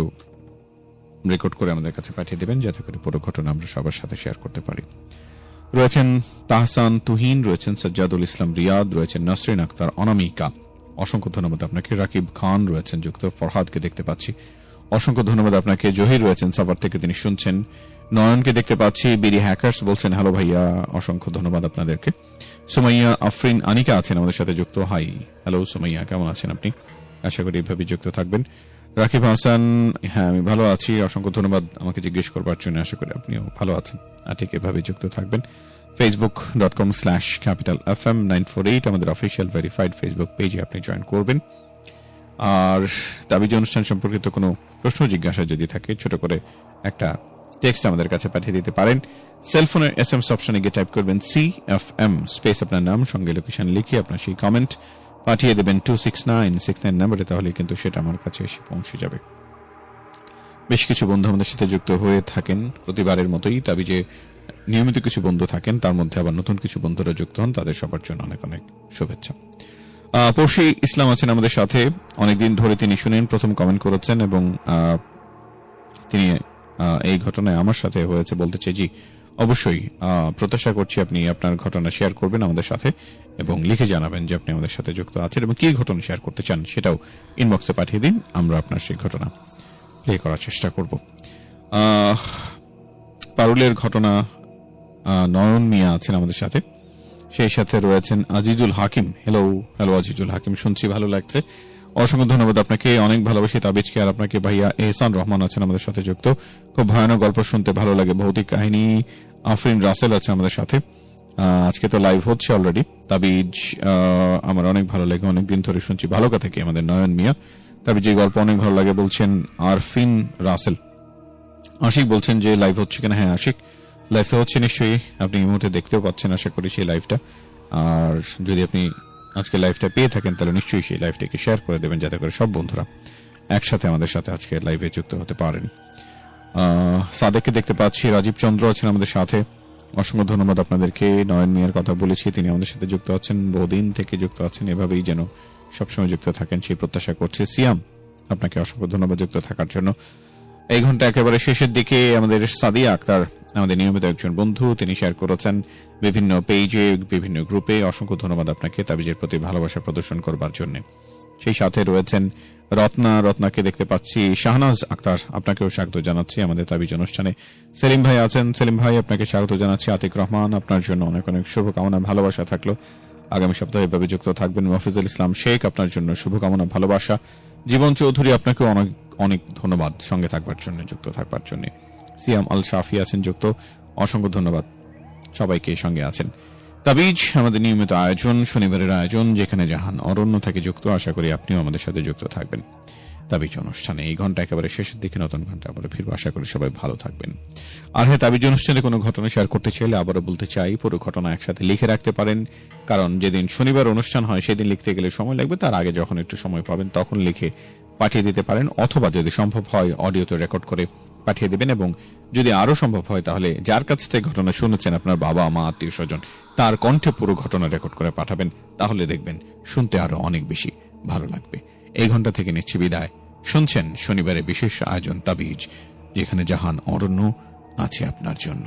রেকর্ড করে আমাদের কাছে পাঠিয়ে দেবেন, যাতে করে পুরো ঘটনা আমরা সবার সাথে শেয়ার করতে পারি। রয়েছেন তাহসান তুহিন, রয়েছেন সাজ্জাদুল ইসলাম রিয়াদ, রয়েছেন নাসরিন আক্তার অনামিকা, অসংখ্য ধন্যবাদ আপনাকে। রাকিব খান রয়েছেন যুক্ত, ফরহাদকে দেখতে পাচ্ছি, অসংখ্য ধন্যবাদ আপনাকে। জহির রয়েছেন সাভার থেকে, তিনি শুনছেন। নয়নকে দেখতে পাচ্ছি, বিডি হ্যাকার্স বলছেন হ্যালো ভাইয়া, অসংখ্য ধন্যবাদ আপনাদেরকে। সুমাইয়া আফরিন আনিকা আছেন আমাদের সাথে যুক্ত, হাই হ্যালো সুমাইয়া, কেমন আছেন আপনি? আশা করি এইভাবে যুক্ত থাকবেন। রাকিব হাসান, হ্যাঁ আমি ভালো আছি, অসংখ্য ধন্যবাদ আমাকে জিজ্ঞেস করবার জন্য, আশা করি আপনিও ভালো আছেন, আর ঠিক এভাবে যুক্ত থাকবেন। facebook.com/capitalfm 948 আমাদের অফিসিয়াল ভেরিফাইড ফেসবুক পেজে আপনি জয়েন করবেন। আর তাবিজ অনুষ্ঠান সম্পর্কিত কোনো প্রশ্ন জিজ্ঞাসা যদি থাকে, ছোট করে একটা টেক্সট আমাদের কাছে পাঠিয়ে দিতে পারেন। সেলফোনের SMS অপশনে গিয়ে টাইপ করবেন CFM স্পেস আপনার নাম সঙ্গে লোকেশন লিখে আপনার সেই কমেন্ট পাঠিয়ে দেবেন 26969 নম্বরে, তাহলে কিন্তু সেটা আমার কাছে এসে পৌঁছে যাবে। বেশ কিছু বন্ধু আমাদের সাথে যুক্ত হয়ে থাকেন প্রতিবারের মতোই, তাবিজে নিয়মিত কিছু বন্ধু থাকেন, তার মধ্যে আবার নতুন কিছু বন্ধুরা যুক্ত হন, তাদের সবার জন্য অনেক অনেক শুভেচ্ছা। পড়শি ইসলাম আছেন আমাদের সাথে, অনেকদিন ধরে তিনি শুনেন, প্রথম কমেন্ট করেছেন এবং তিনি এই ঘটনায় আমার সাথে হয়েছে বলতে চাই। জি অবশ্যই, প্রত্যাশা করছি আপনি আপনার ঘটনা শেয়ার করবেন আমাদের সাথে এবং লিখে জানাবেন যে আপনি আমাদের সাথে যুক্ত আছেন এবং কি ঘটনা শেয়ার করতে চান, সেটাও ইনবক্সে পাঠিয়ে দিন, আমরা আপনার সেই ঘটনা প্লে করার চেষ্টা করব। পারুলের ঘটনা, নয়ন মিয়া আছেন আমাদের সাথে, সেই সাথে রয়েছেন আজিজুল হাকিম। হ্যালো আজিজুল হাকিম, শুনছি ভালো লাগছে, অসংখ্য ধন্যবাদ আপনাকে, অনেক ভালোবাসি তাবিজকে। আর আপনাকে ভাইয়া এহসান রহমান আছেন আমাদের সাথে যুক্ত, খুব ভয়ানক গল্প শুনতে ভালো লাগে, ভৌতিক কাহিনী। আফরিন রাসেল আছে আমাদের সাথে, আজকে তো লাইভ হচ্ছে অলরেডি। তাবিজ আমার অনেক ভালো লাগে, অনেকদিন ধরে শুনছি, ভালো কথা কি আমাদের নয়ন মিয়া, তাবিজ এই গল্প অনেক ভালো লাগে বলছেন আরফিন রাসেল। আশিক বলছেন যে লাইভ হচ্ছে কিনা, হ্যাঁ আশিক লাইভ তো হচ্ছে নিশ্চয়ই, আপনি এই মুহূর্তে দেখতেও পাচ্ছেন আশা করি সেই লাইভটা। আর যদি আপনি আজকে লাইভটা পেয়ে থাকেন তাহলে নিশ্চয়ই সেই লাইভটাকে শেয়ার করে দেবেন, যাতে করে সব বন্ধুরা একসাথে আমাদের সাথে আজকে লাইভে যুক্ত হতে পারেন। সাদেককে দেখতে পাচ্ছি, রাজীব চন্দ্র আছেন আমাদের সাথে, অসংখ্য ধন্যবাদ আপনাদেরকে। নয়ন মিয়ার কথা বলেছি, তিনি আমাদের সাথে যুক্ত আছেন, বহুদিন থেকে যুক্ত আছেন, এভাবেই যেন সবসময় যুক্ত থাকেন সেই প্রত্যাশা করছে। সিয়াম, আপনাকে অসংখ্য ধন্যবাদ যুক্ত থাকার জন্য। এই ঘন্টা একেবারে শেষের দিকে আমাদের সাদিয়া আক্তার আমাদের নিয়মিত একজন বন্ধু, তিনি শেয়ার করেছেন বিভিন্ন পেজে, বিভিন্ন গ্রুপে। অসংখ্য ধন্যবাদ আপনাকে তাবিজের প্রতি ভালোবাসা প্রদর্শন করবার জন্য। সেই সাথে রয়েছেন রত্নাকে দেখতে পাচ্ছি। শাহনাজ আক্তার, আপনাকেও স্বাগত জানাচ্ছি আমাদের তাবিজ অনুষ্ঠানে। সেলিম ভাই আছেন, সেলিম ভাই আপনাকে স্বাগত জানাচ্ছি। আতিক রহমান, আপনার জন্য অনেক অনেক শুভকামনা, ভালোবাসা থাকলো। আগামী সপ্তাহে এভাবে যুক্ত থাকবেন। মফিজুল ইসলাম শেখ, আপনার জন্য শুভকামনা, ভালোবাসা। জীবন চৌধুরী, আপনাকে অনেক অনেক ধন্যবাদ সঙ্গে থাকবার জন্য, যুক্ত থাকবার জন্য। সিয়াম আল শাফি আছেন যুক্ত, অসংখ্য ধন্যবাদ সবাইকে সঙ্গে আছেন। তাবিজ আমাদের নিয়মিত আয়োজন, শনিবারের আয়োজন, যেখানে জাহান অরণ্য থেকে যুক্ত। আশা করি আপনিও আমাদের সাথে যুক্ত থাকবেন তাবিজ অনুষ্ঠানে। এই ঘন্টা একেবারে শেষের দিকে, নতুন ঘন্টা আবার ফিরবো। আশা করি সবাই ভালো থাকবেন। আর হ্যাঁ, তাবিজ অনুষ্ঠানে কোনো ঘটনা শেয়ার করতে চাইলে আবারও বলতে চাই, পুরো ঘটনা একসাথে লিখে রাখতে পারেন। কারণ যেদিন শনিবার অনুষ্ঠান হয় সেদিন লিখতে গেলে সময় লাগবে, তার আগে যখন একটু সময় পাবেন তখন লিখে পাঠিয়ে দিতে পারেন, অথবা যদি সম্ভব হয় অডিওতে রেকর্ড করে পাঠিয়ে দিবেন। এবং যদি আরো সম্ভব হয় তাহলে যার কাছ থেকে ঘটনা শুনেছেন, আপনার বাবা মা আত্মীয় স্বজন, তার কণ্ঠে পুরো ঘটনা রেকর্ড করে পাঠাবেন। তাহলে দেখবেন শুনতে আরো অনেক বেশি ভালো লাগবে। এই ঘন্টা থেকে নিচ্ছি বিদায়। শুনছেন শনিবারের বিশেষ আয়োজন তাবিজ, যেখানে জাহান অরণ্য আছে আপনার জন্য।